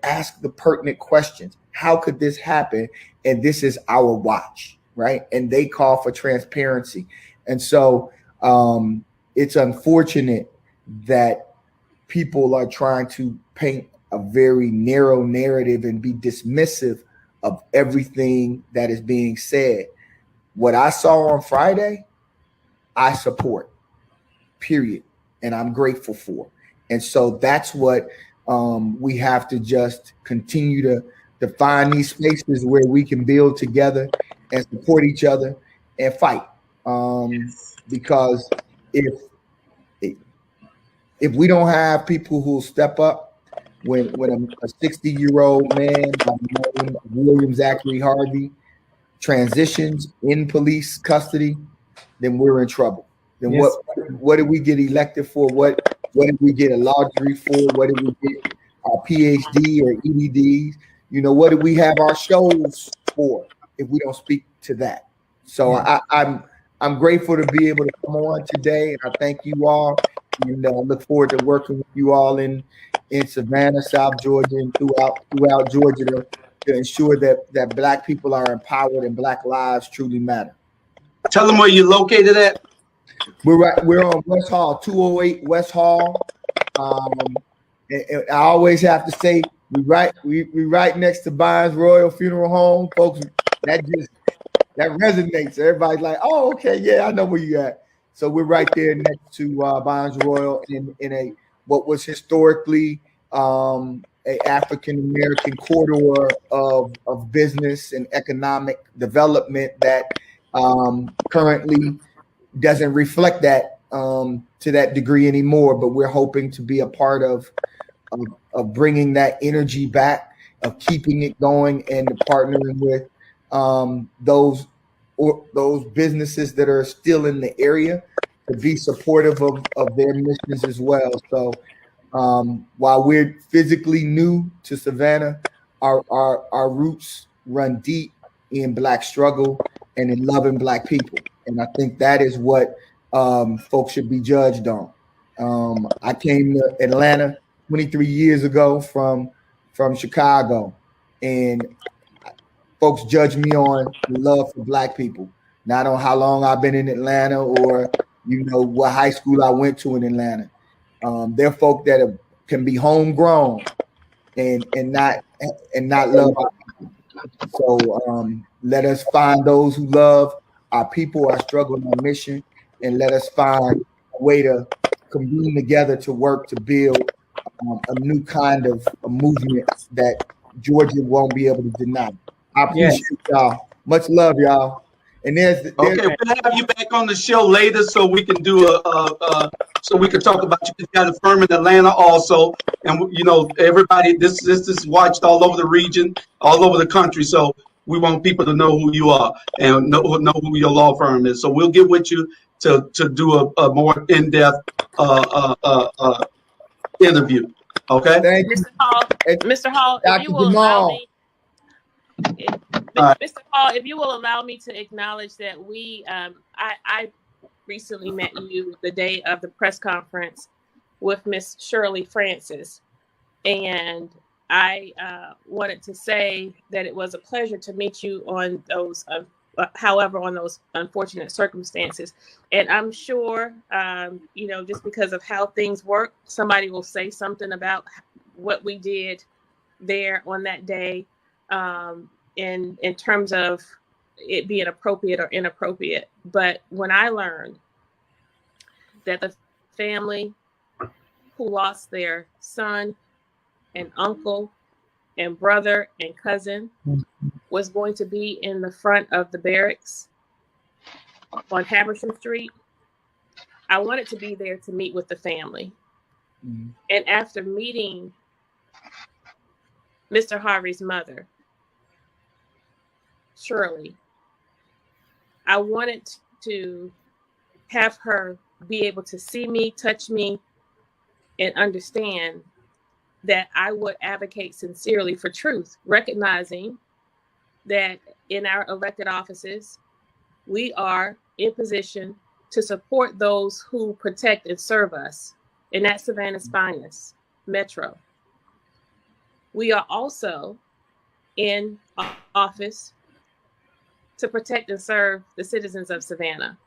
asked the pertinent questions. How could this happen? And this is our watch, right? And they call for transparency. And so it's unfortunate that people are trying to paint a very narrow narrative and be dismissive of everything that is being said. What I saw on Friday, I support, period. And I'm grateful for. And so that's what we have to just continue to find these spaces where we can build together and support each other and fight. Because if we don't have people who step up, when a 60-year-old man by the name of William Zachary Harvey transitions in police custody, then we're in trouble. Then yes. What did we get elected for? What did we get a law degree for? What did we get our PhD or EDDs? What do we have our shows for if we don't speak to that? So I'm grateful to be able to come on today, and I thank you all, and look forward to working with you all in Savannah, South Georgia, and throughout Georgia to ensure that Black people are empowered and Black lives truly matter. Tell them where you're located at. We're on West Hall, 208 West Hall. And I always have to say we right next to Bynes Royal Funeral Home, folks. That resonates. Everybody's like, oh, okay, yeah, I know where you at. So we're right there next to Bynes Royal in what was historically a a African American corridor of business and economic development that currently doesn't reflect that to that degree anymore. But we're hoping to be a part of bringing that energy back, of keeping it going, and partnering with those businesses that are still in the area to be supportive of their missions as well. So while we're physically new to Savannah, our roots run deep in Black struggle and in loving Black people. And I think that is what folks should be judged on. I came to Atlanta 23 years ago from Chicago, and folks judge me on love for Black people, not on how long I've been in Atlanta or what high school I went to in Atlanta. They're folk that can be homegrown and not love our people. So let us find those who love our people, our struggle, and our mission, and let us find a way to convene together to work to build a new kind of a movement that Georgia won't be able to deny. I appreciate y'all. Much love, y'all. And there's Okay, we'll have you back on the show later so we can do so we can talk about you got a firm in Atlanta also, and everybody this is watched all over the region, all over the country. So we want people to know who you are and know who your law firm is. So we'll get with you to do a more in-depth interview. Okay. Thank you. Mr. Hall, if you will allow me. Mr. Hall, if you will allow me to acknowledge that I recently met you the day of the press conference with Miss Shirley Francis, and I wanted to say that it was a pleasure to meet you on those, however, on those unfortunate circumstances. And I'm sure, just because of how things work, somebody will say something about what we did there on that day. In terms of it being appropriate or inappropriate. But when I learned that the family who lost their son and uncle and brother and cousin was going to be in the front of the barracks on Habersham Street, I wanted to be there to meet with the family. Mm-hmm. And after meeting Mr. Harvey's mother, Shirley, I wanted to have her be able to see me, touch me, and understand that I would advocate sincerely for truth, recognizing that in our elected offices, we are in position to support those who protect and serve us, and that's Savannah's finest, Metro. We are also in office to protect and serve the citizens of Savannah.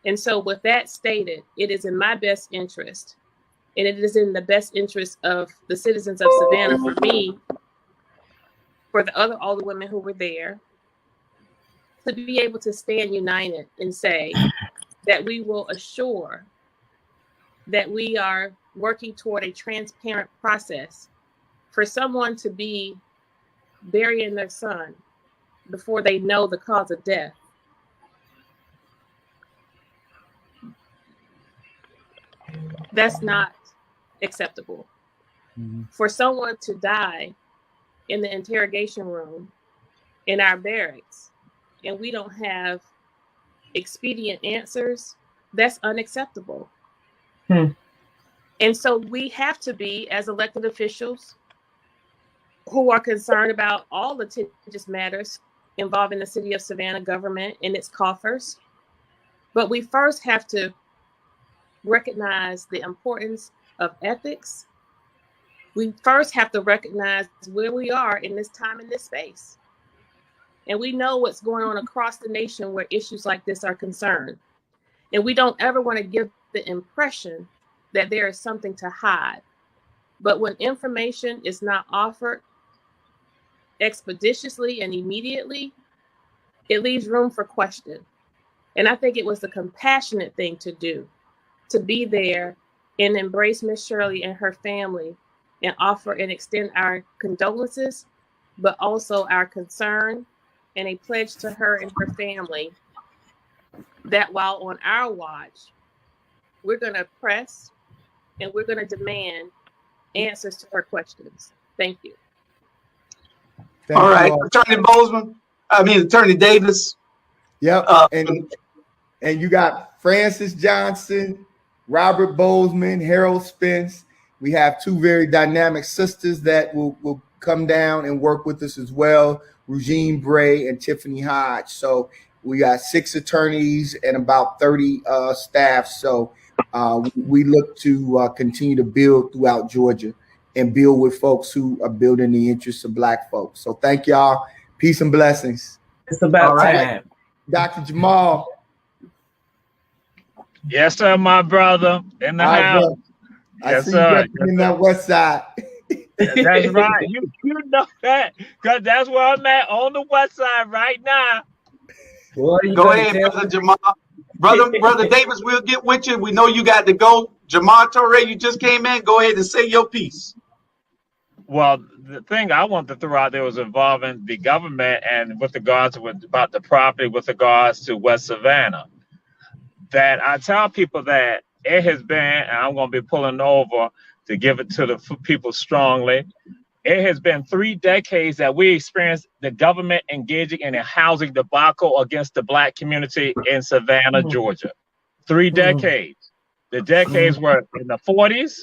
And so with that stated, it is in my best interest, and it is in the best interest of the citizens of Savannah, for me, for the other older women who were there, to be able to stand united and say that we will assure that we are working toward a transparent process for someone to be burying their son before they know the cause of death. That's not acceptable. Mm-hmm. For someone to die in the interrogation room in our barracks and we don't have expedient answers, that's unacceptable. And so we have to be, as elected officials who are concerned about all litigious matters involving the city of Savannah government and its coffers. But we first have to recognize the importance of ethics. We first have to recognize where we are in this time and this space. And we know what's going on across the nation where issues like this are concerned. And we don't ever want to give the impression that there is something to hide. But when information is not offered expeditiously and immediately, it leaves room for question. And I think it was the compassionate thing to do, to be there and embrace Miss Shirley and her family and offer and extend our condolences, but also our concern and a pledge to her and her family that while on our watch, we're going to press and we're going to demand answers to her questions. Thank you. All right, Attorney Davis. Yep. And you got Francis Johnson, Robert Bozeman, Harold Spence. We have two very dynamic sisters that will come down and work with us as well, Regine Bray and Tiffany Hodge. So we got 6 attorneys and about 30 staff. So we look to continue to build throughout Georgia and build with folks who are building the interests of Black folks. So thank y'all. Peace and blessings. It's about time. Dr. Jamal. Yes, sir, my brother. In the house. I see you in that west side. That's right. You know that, because that's where I'm at, on the west side right now. Boy, go ahead, Brother Jamal. Brother Davis, we'll get with you. We know you got to go. Jamal Torre, you just came in. Go ahead and say your piece. Well, the thing I want to throw out there was involving the government and with regards to about the property with regards to West Savannah. That I tell people that it has been, and I'm going to be pulling over to give it to the people strongly. It has been 3 decades that we experienced the government engaging in a housing debacle against the Black community in Savannah, Georgia. 3 decades. The decades were in the 40s,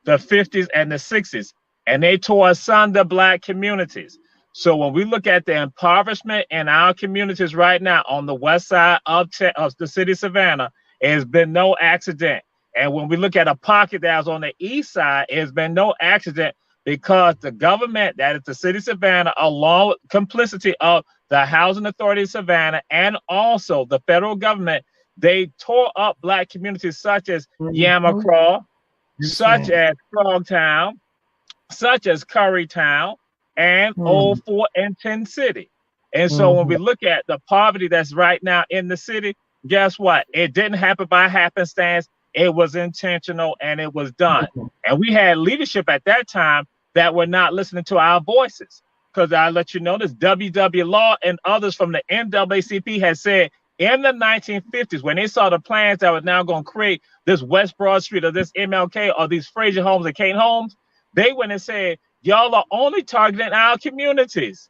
the 50s, and the 60s, and they tore asunder Black communities. So when we look at the impoverishment in our communities right now on the west side of the city of Savannah, it has been no accident. And when we look at a pocket that was on the east side, it has been no accident because the government, that is the city of Savannah, along with complicity of the Housing Authority of Savannah and also the federal government, they tore up Black communities such as Yamacraw, such as Frogtown, such as Currytown, and Old Fort and Penn City. And so when we look at the poverty that's right now in the city, guess what? It didn't happen by happenstance. It was intentional and it was done. And we had leadership at that time that were not listening to our voices. Because I let you know this, W.W. Law and others from the NAACP had said in the 1950s, when they saw the plans that were now going to create this West Broad Street or this MLK or these Fraser homes and Kane homes, they went and said, y'all are only targeting our communities.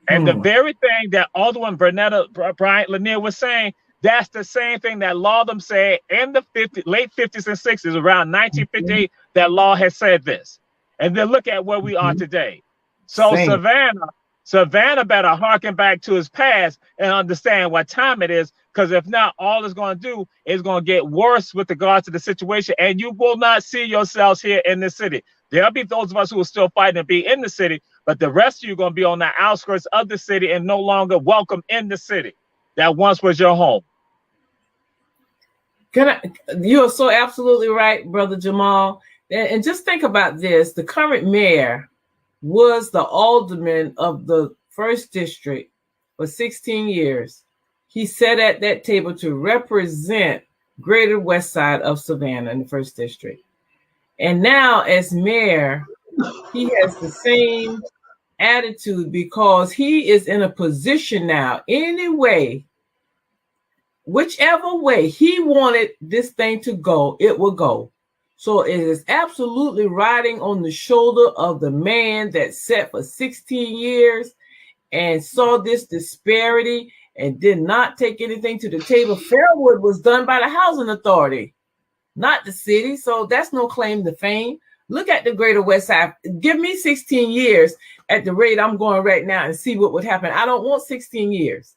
And the very thing that Alderman Bryant Lanier was saying, that's the same thing that Latham said in the late 50s and 60s, around 1958, that Law has said this. And then look at where we are today. So Savannah better harken back to his past and understand what time it is, because if not, all it's going to do is going to get worse with regards to the situation, and you will not see yourselves here in this city. There'll be those of us who are still fighting to be in the city, but the rest of you are going to be on the outskirts of the city and no longer welcome in the city that once was your home. You are so absolutely right, Brother Jamal. And just think about this. The current mayor was the alderman of the 1st District for 16 years. He sat at that table to represent Greater West Side of Savannah in the 1st District. And now as mayor, he has the same attitude because he is in a position now, whichever way he wanted this thing to go, it will go. So it is absolutely riding on the shoulder of the man that sat for 16 years and saw this disparity and did not take anything to the table. Fairwood was done by the Housing Authority, not the city. So that's no claim to fame. Look at the Greater West Side. Give me 16 years at the rate I'm going right now and see what would happen. I don't want 16 years.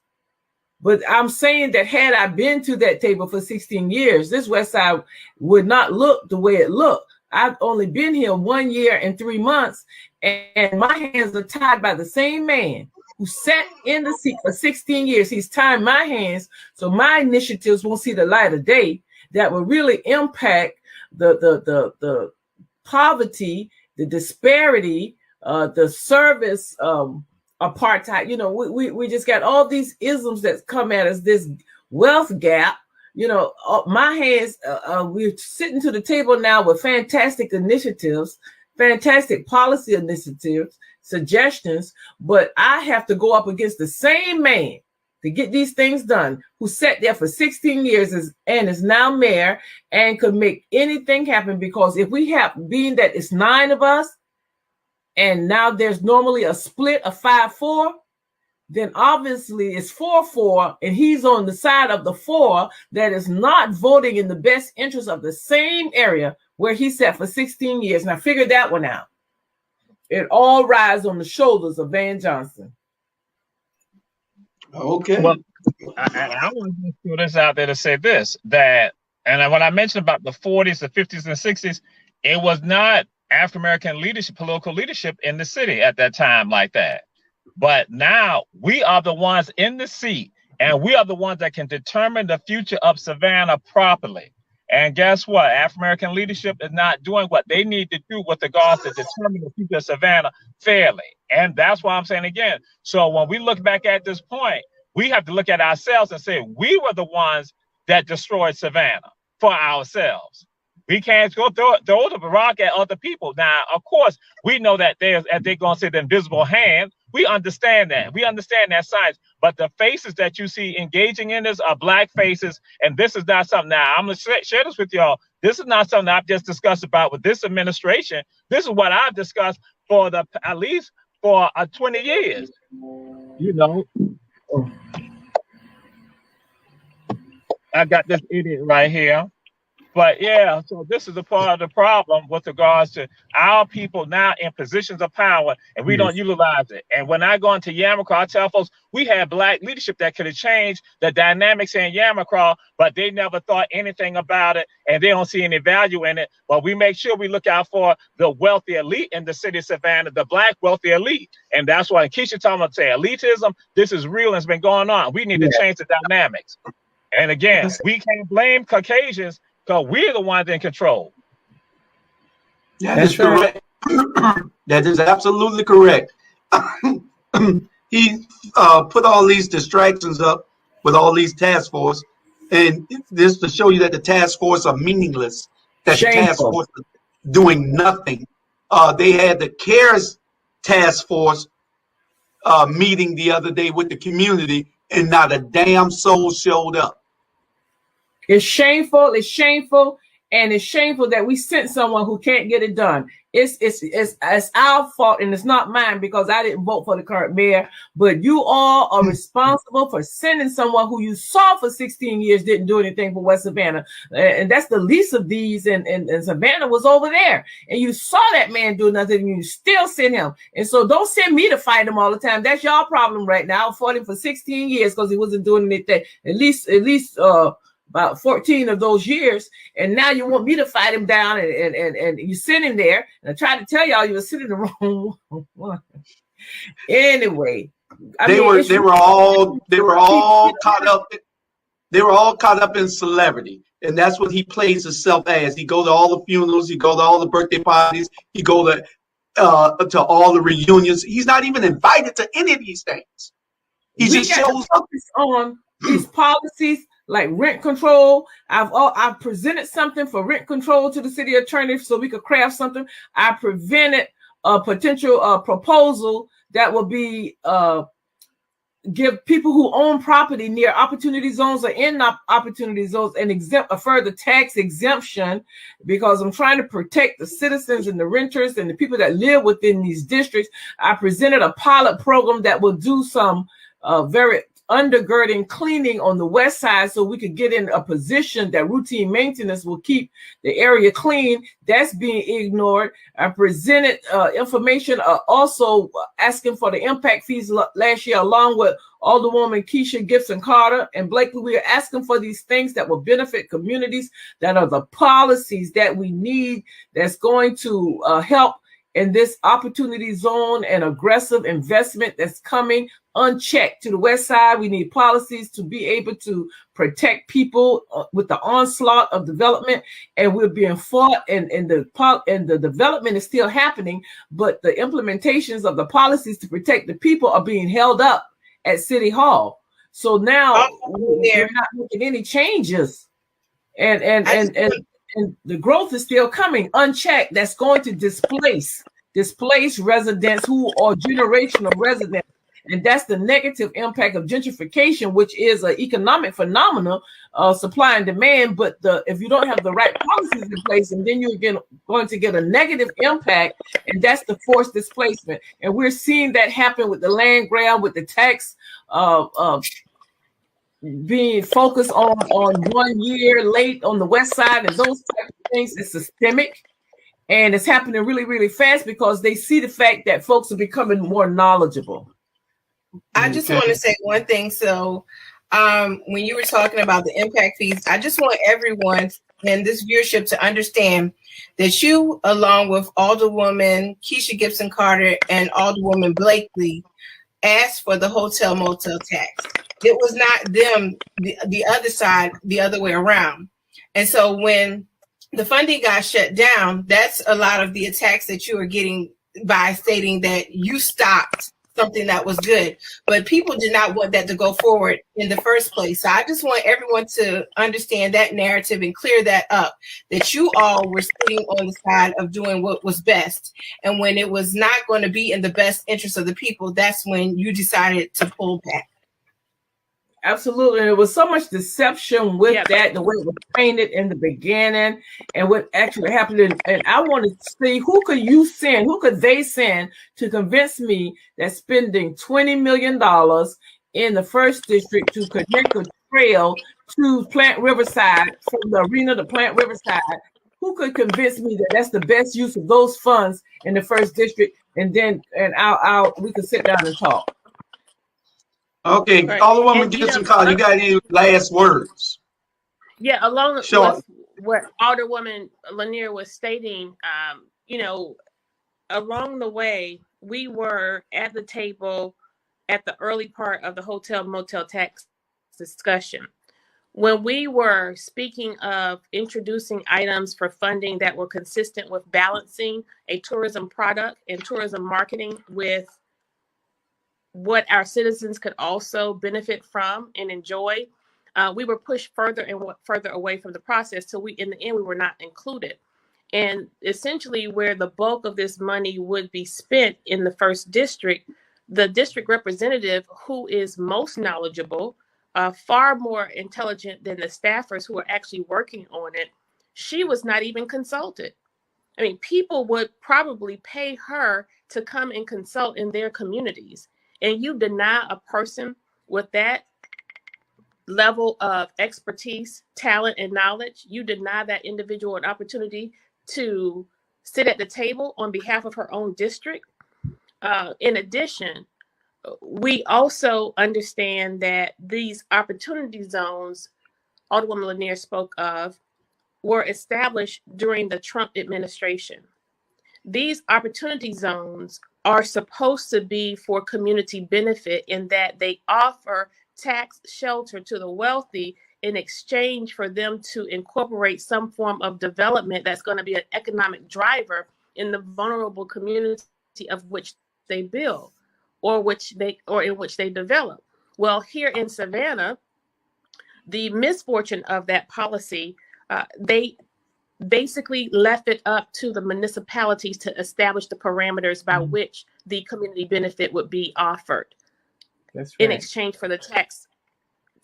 But I'm saying that had I been to that table for 16 years, this West Side would not look the way it looked. I've only been here 1 year and 3 months, and my hands are tied by the same man who sat in the seat for 16 years. He's tying my hands so my initiatives won't see the light of day that will really impact the poverty, the disparity, the service apartheid. You know, we just got all these isms that come at us, this wealth gap. You know, my hands, we're sitting to the table now with fantastic initiatives fantastic policy initiatives, suggestions, but I have to go up against the same man to get these things done, who sat there for 16 years and is now mayor and could make anything happen. Because if we have, being that it's 9 of us, and now there's normally a split of 5-4, then obviously it's 4-4, and he's on the side of the 4 that is not voting in the best interest of the same area where he sat for 16 years. Now figure that one out. It all rides on the shoulders of Van Johnson. Okay. Well, I want to throw this out there to say this, that, and when I mentioned about the 40s, the 50s, and 60s, it was not African-American leadership, political leadership in the city at that time like that. But now we are the ones in the seat, and we are the ones that can determine the future of Savannah properly. And guess what? African-American leadership is not doing what they need to do with regards to determine the future of Savannah fairly. And that's why I'm saying again, so when we look back at this point, we have to look at ourselves and say, we were the ones that destroyed Savannah for ourselves. We can't go throw the rock at other people. Now, of course, we know that they're going to say the invisible hand. We understand that. We understand that science. But the faces that you see engaging in this are Black faces. And this is not something. Now, I'm going to share this with y'all. This is not something I've just discussed about with this administration. This is what I've discussed for at least for 20 years. You know, I got this idiot right here. But yeah, so this is a part of the problem with regards to our people now in positions of power, and we don't utilize it. And when I go into Yamacraw, I tell folks, we had Black leadership that could have changed the dynamics in Yamacraw, but they never thought anything about it, and they don't see any value in it. But we make sure we look out for the wealthy elite in the city of Savannah, the Black wealthy elite. And that's why Keisha talking about say elitism, this is real and it's been going on. We need to change the dynamics. And again, we can't blame Caucasians, because we're the ones in control. That is correct. That is absolutely correct. He put all these distractions up with all these task force, and this to show you that the task force are meaningless, that the task force is doing nothing. They had the CARES task force meeting the other day with the community, and not a damn soul showed up. It's shameful. It's shameful, and it's shameful that we sent someone who can't get it done. It's our fault, and it's not mine because I didn't vote for the current mayor. But you all are responsible for sending someone who you saw for 16 years didn't do anything for West Savannah, and that's the least of these. And Savannah was over there, and you saw that man do nothing, and you still send him. And so don't send me to fight him all the time. That's y'all problem right now. I fought him for 16 years because he wasn't doing anything. At least. About 14 of those years, and now you want me to fight him down, and you send him there. And I tried to tell y'all you were sitting the wrong one. Anyway, they were all caught up. They were all caught up in celebrity, and that's what he plays himself as. He go to all the funerals, he go to all the birthday parties, he go to all the reunions. He's not even invited to any of these things. He just shows up on these policies. Like rent control, I've presented something for rent control to the city attorney so we could craft something. I prevented a potential proposal that will be give people who own property near opportunity zones or in opportunity zones a further tax exemption, because I'm trying to protect the citizens and the renters and the people that live within these districts. I presented a pilot program that will do some very undergirding cleaning on the west side so we could get in a position that routine maintenance will keep the area clean. That's being ignored. I presented information also asking for the impact fees last year, along with Alderwoman Keisha Gibson Carter and Blakely. We are asking for these things that will benefit communities, that are the policies that we need, that's going to help in this opportunity zone and aggressive investment that's coming unchecked to the west side. We need policies to be able to protect people with the onslaught of development, and we're being fought, and the development is still happening, but the implementations of the policies to protect the people are being held up at City Hall. So now we're not making any changes, and and the growth is still coming unchecked. That's going to displace residents who are generational residents. And that's the negative impact of gentrification, which is an economic phenomenon, supply and demand. But if you don't have the right policies in place, and then you're going to get a negative impact, and that's the forced displacement. And we're seeing that happen with the land grab, with the tax being focused on 1 year late on the west side, and those type of things. Is systemic. And it's happening really, really fast because they see the fact that folks are becoming more knowledgeable. I just want to say one thing. So when you were talking about the impact fees, I just want everyone in this viewership to understand that you, along with Alderwoman Keisha Gibson Carter and Alderwoman Blakely, asked for the hotel motel tax. It was not them, the other side, the other way around. And so when the funding got shut down, that's a lot of the attacks that you are getting by stating that you stopped something that was good. But people did not want that to go forward in the first place. So I just want everyone to understand that narrative and clear that up, that you all were sitting on the side of doing what was best. And when it was not going to be in the best interest of the people, that's when you decided to pull back. Absolutely. And it was so much deception with that, the way it was painted in the beginning and what actually happened. And I want to see who could they send to convince me that spending $20 million in the first district to connect a trail to Plant Riverside, from the arena to Plant Riverside, who could convince me that that's the best use of those funds in the first district? And then we could sit down and talk. Okay, Right. Alderwoman Gibson Carter, you got any last words? Yeah, along with what Alderwoman Lanier was stating, along the way, we were at the table at the early part of the hotel motel tax discussion. When we were speaking of introducing items for funding that were consistent with balancing a tourism product and tourism marketing with what our citizens could also benefit from and enjoy, we were pushed further and further away from the process till in the end, we were not included. And essentially where the bulk of this money would be spent in the first district, the district representative, who is most knowledgeable, far more intelligent than the staffers who are actually working on it, she was not even consulted. I mean, people would probably pay her to come and consult in their communities. And you deny a person with that level of expertise, talent, and knowledge, you deny that individual an opportunity to sit at the table on behalf of her own district. In addition, we also understand that these opportunity zones Alderwoman Lanier spoke of were established during the Trump administration. These opportunity zones are supposed to be for community benefit in that they offer tax shelter to the wealthy in exchange for them to incorporate some form of development that's going to be an economic driver in the vulnerable community of which they build or in which they develop. Well, here in Savannah, the misfortune of that policy, they basically left it up to the municipalities to establish the parameters by which the community benefit would be offered in exchange for the tax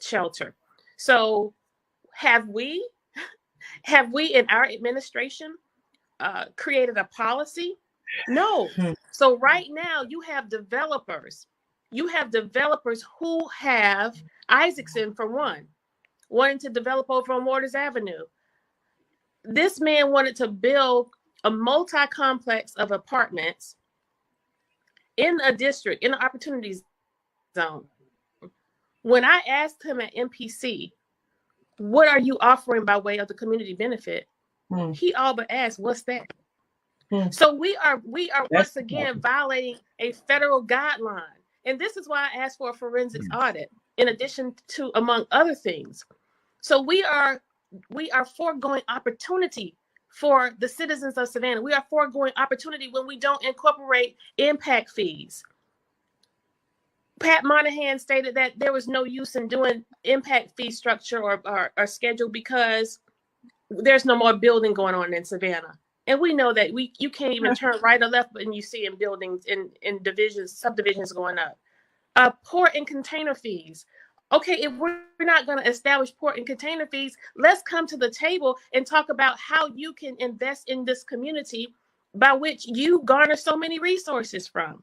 shelter. So have we in our administration created a policy? No. So right now you have developers who have Isaacson, for one, wanting to develop over on Waters Avenue. This man wanted to build a multi-complex of apartments in a district, in an opportunity zone. When I asked him at MPC, what are you offering by way of the community benefit? He all but asked, what's that? So we are once again violating a federal guideline. And this is why I asked for a forensics audit, in addition to, among other things. So we are foregoing opportunity for the citizens of Savannah. We are foregoing opportunity when we don't incorporate impact fees. Pat Monahan stated that there was no use in doing impact fee structure or schedule because there's no more building going on in Savannah. And we know that you can't even turn right or left and you see in buildings in divisions, subdivisions going up. Port and container fees. Okay, if we're not going to establish port and container fees, let's come to the table and talk about how you can invest in this community by which you garner so many resources from.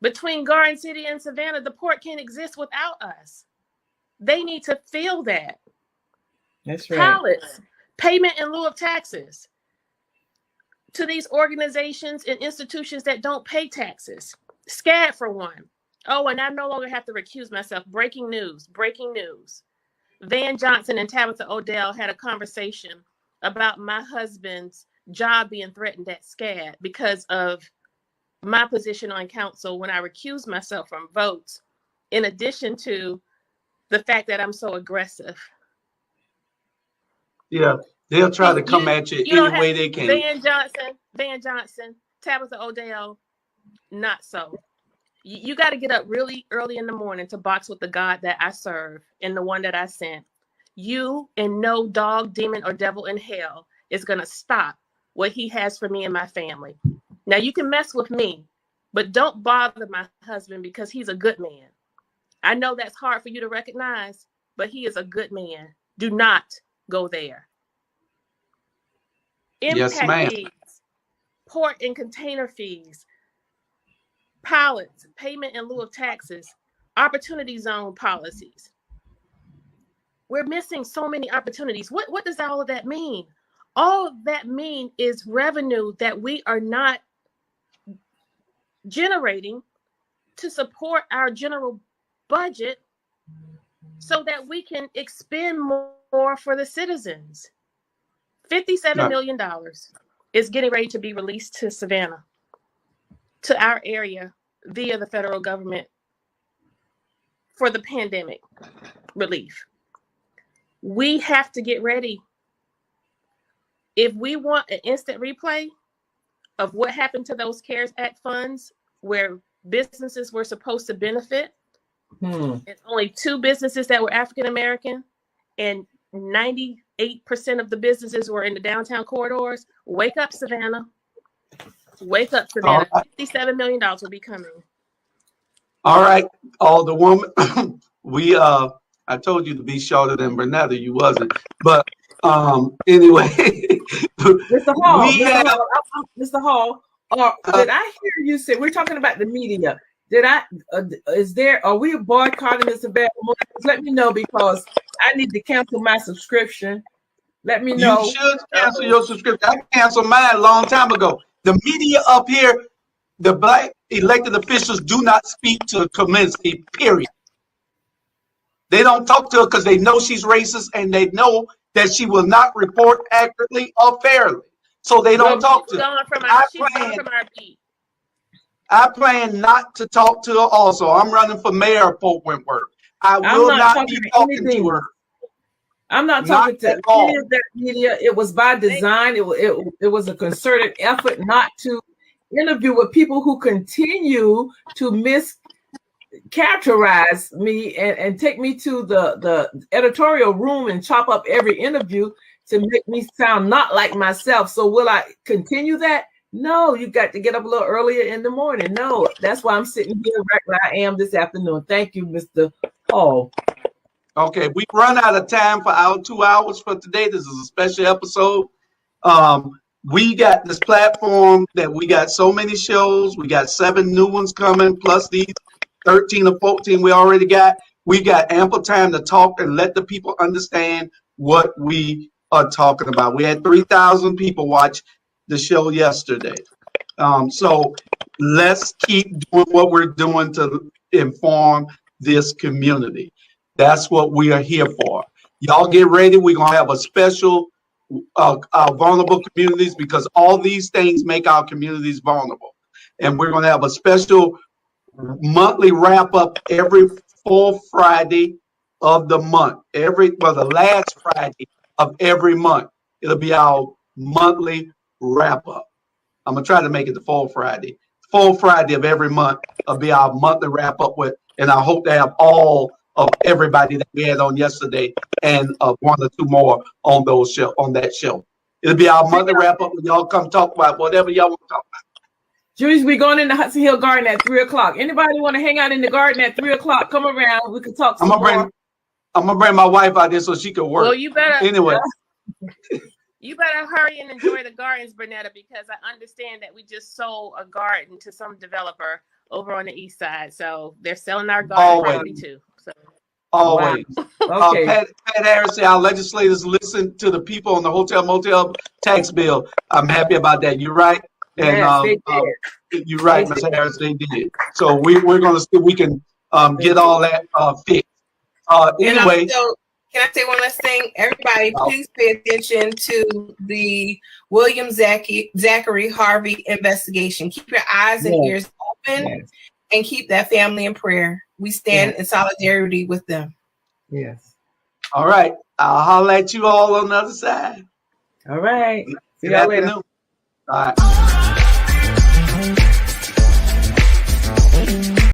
Between Garden City and Savannah, the port can't exist without us. They need to feel that. That's right. Pallets, payment in lieu of taxes to these organizations and institutions that don't pay taxes. SCAD for one. Oh, and I no longer have to recuse myself. Breaking news. Van Johnson and Tabitha Odell had a conversation about my husband's job being threatened at SCAD because of my position on council when I recused myself from votes, in addition to the fact that I'm so aggressive. Yeah, they'll try to come at you any way they can. Van Johnson, Tabitha Odell, not so. You got to get up really early in the morning to box with the God that I serve and the one that I sent. You and no dog, demon, or devil in hell is going to stop what he has for me and my family. Now, you can mess with me, but don't bother my husband because he's a good man. I know that's hard for you to recognize, but he is a good man. Do not go there. Yes, ma'am. Fees, port and container fees, pallets, payment in lieu of taxes, opportunity zone policies. We're missing so many opportunities. What does all of that mean? All of that mean is revenue that we are not generating to support our general budget so that we can expend more for the citizens. $57 million is getting ready to be released to Savannah, to our area via the federal government for the pandemic relief. We have to get ready. If we want an instant replay of what happened to those CARES Act funds where businesses were supposed to benefit, and only 2 businesses that were African American, and 98% of the businesses were in the downtown corridors. Wake up, Savannah. Wake up, Savannah. $57 million will be coming. All right, the woman. I told you to be shorter than Bernetta. You wasn't, but anyway. Mr. Hall, did I hear you say we're talking about the media? Are we boycotting this event? Let me know because I need to cancel my subscription. Let me know. You should cancel your subscription. I canceled mine a long time ago. The media up here, the black elected officials do not speak to Kaminsky, period. They don't talk to her because they know she's racist and they know that she will not report accurately or fairly. So they don't talk to her. I plan not to talk to her also. I'm running for mayor of Fort Wentworth. I will not be talking to her. I'm not talking to any of that media. It was by design. It was a concerted effort not to interview with people who continue to mischaracterize me and take me to the editorial room and chop up every interview to make me sound not like myself. So will I continue that? No, you got to get up a little earlier in the morning. No, that's why I'm sitting here right where I am this afternoon. Thank you, Mr. Hall. Okay, we run out of time for our 2 hours for today. This is a special episode. We got this platform that we got so many shows. We got 7 new ones coming, plus these 13 or 14 we already got. We got ample time to talk and let the people understand what we are talking about. We had 3,000 people watch the show yesterday. So let's keep doing what we're doing to inform this community. That's what we are here for. Y'all get ready. We're going to have a special our vulnerable communities because all these things make our communities vulnerable. And we're going to have a special monthly wrap up every 4th Friday of the month. The last Friday of every month. It'll be our monthly wrap up. I'm gonna try to make it the 4th Friday. 4th Friday of every month will be our monthly wrap up with, and I hope to have all of everybody that we had on yesterday, and one or two more on that show. It'll be our Monday wrap up, and y'all come talk about whatever y'all want to talk about. Julius, we're going in the Hudson Hill Garden at 3:00. Anybody want to hang out in the garden at 3:00? Come around. We can talk some more. I'm gonna bring my wife out there so she can work. Well, you better anyway. You better hurry and enjoy the gardens, Bernetta, because I understand that we just sold a garden to some developer over on the east side. So they're selling our garden property too. So always. Wow. Okay. Pat Harris said our legislators listen to the people on the hotel motel tax bill. I'm happy about that. You're right. And Yes, they did. you're right, Mr. Harris, they did. So we're gonna see if we can get all that fixed. Anyway. Can I say one last thing? Everybody, please pay attention to the William Zachary Harvey investigation. Keep your eyes and ears open and keep that family in prayer. We stand in solidarity with them. Yes. All right. I'll holler at you all on the other side. All right. See Good y'all later. afternoon. All right.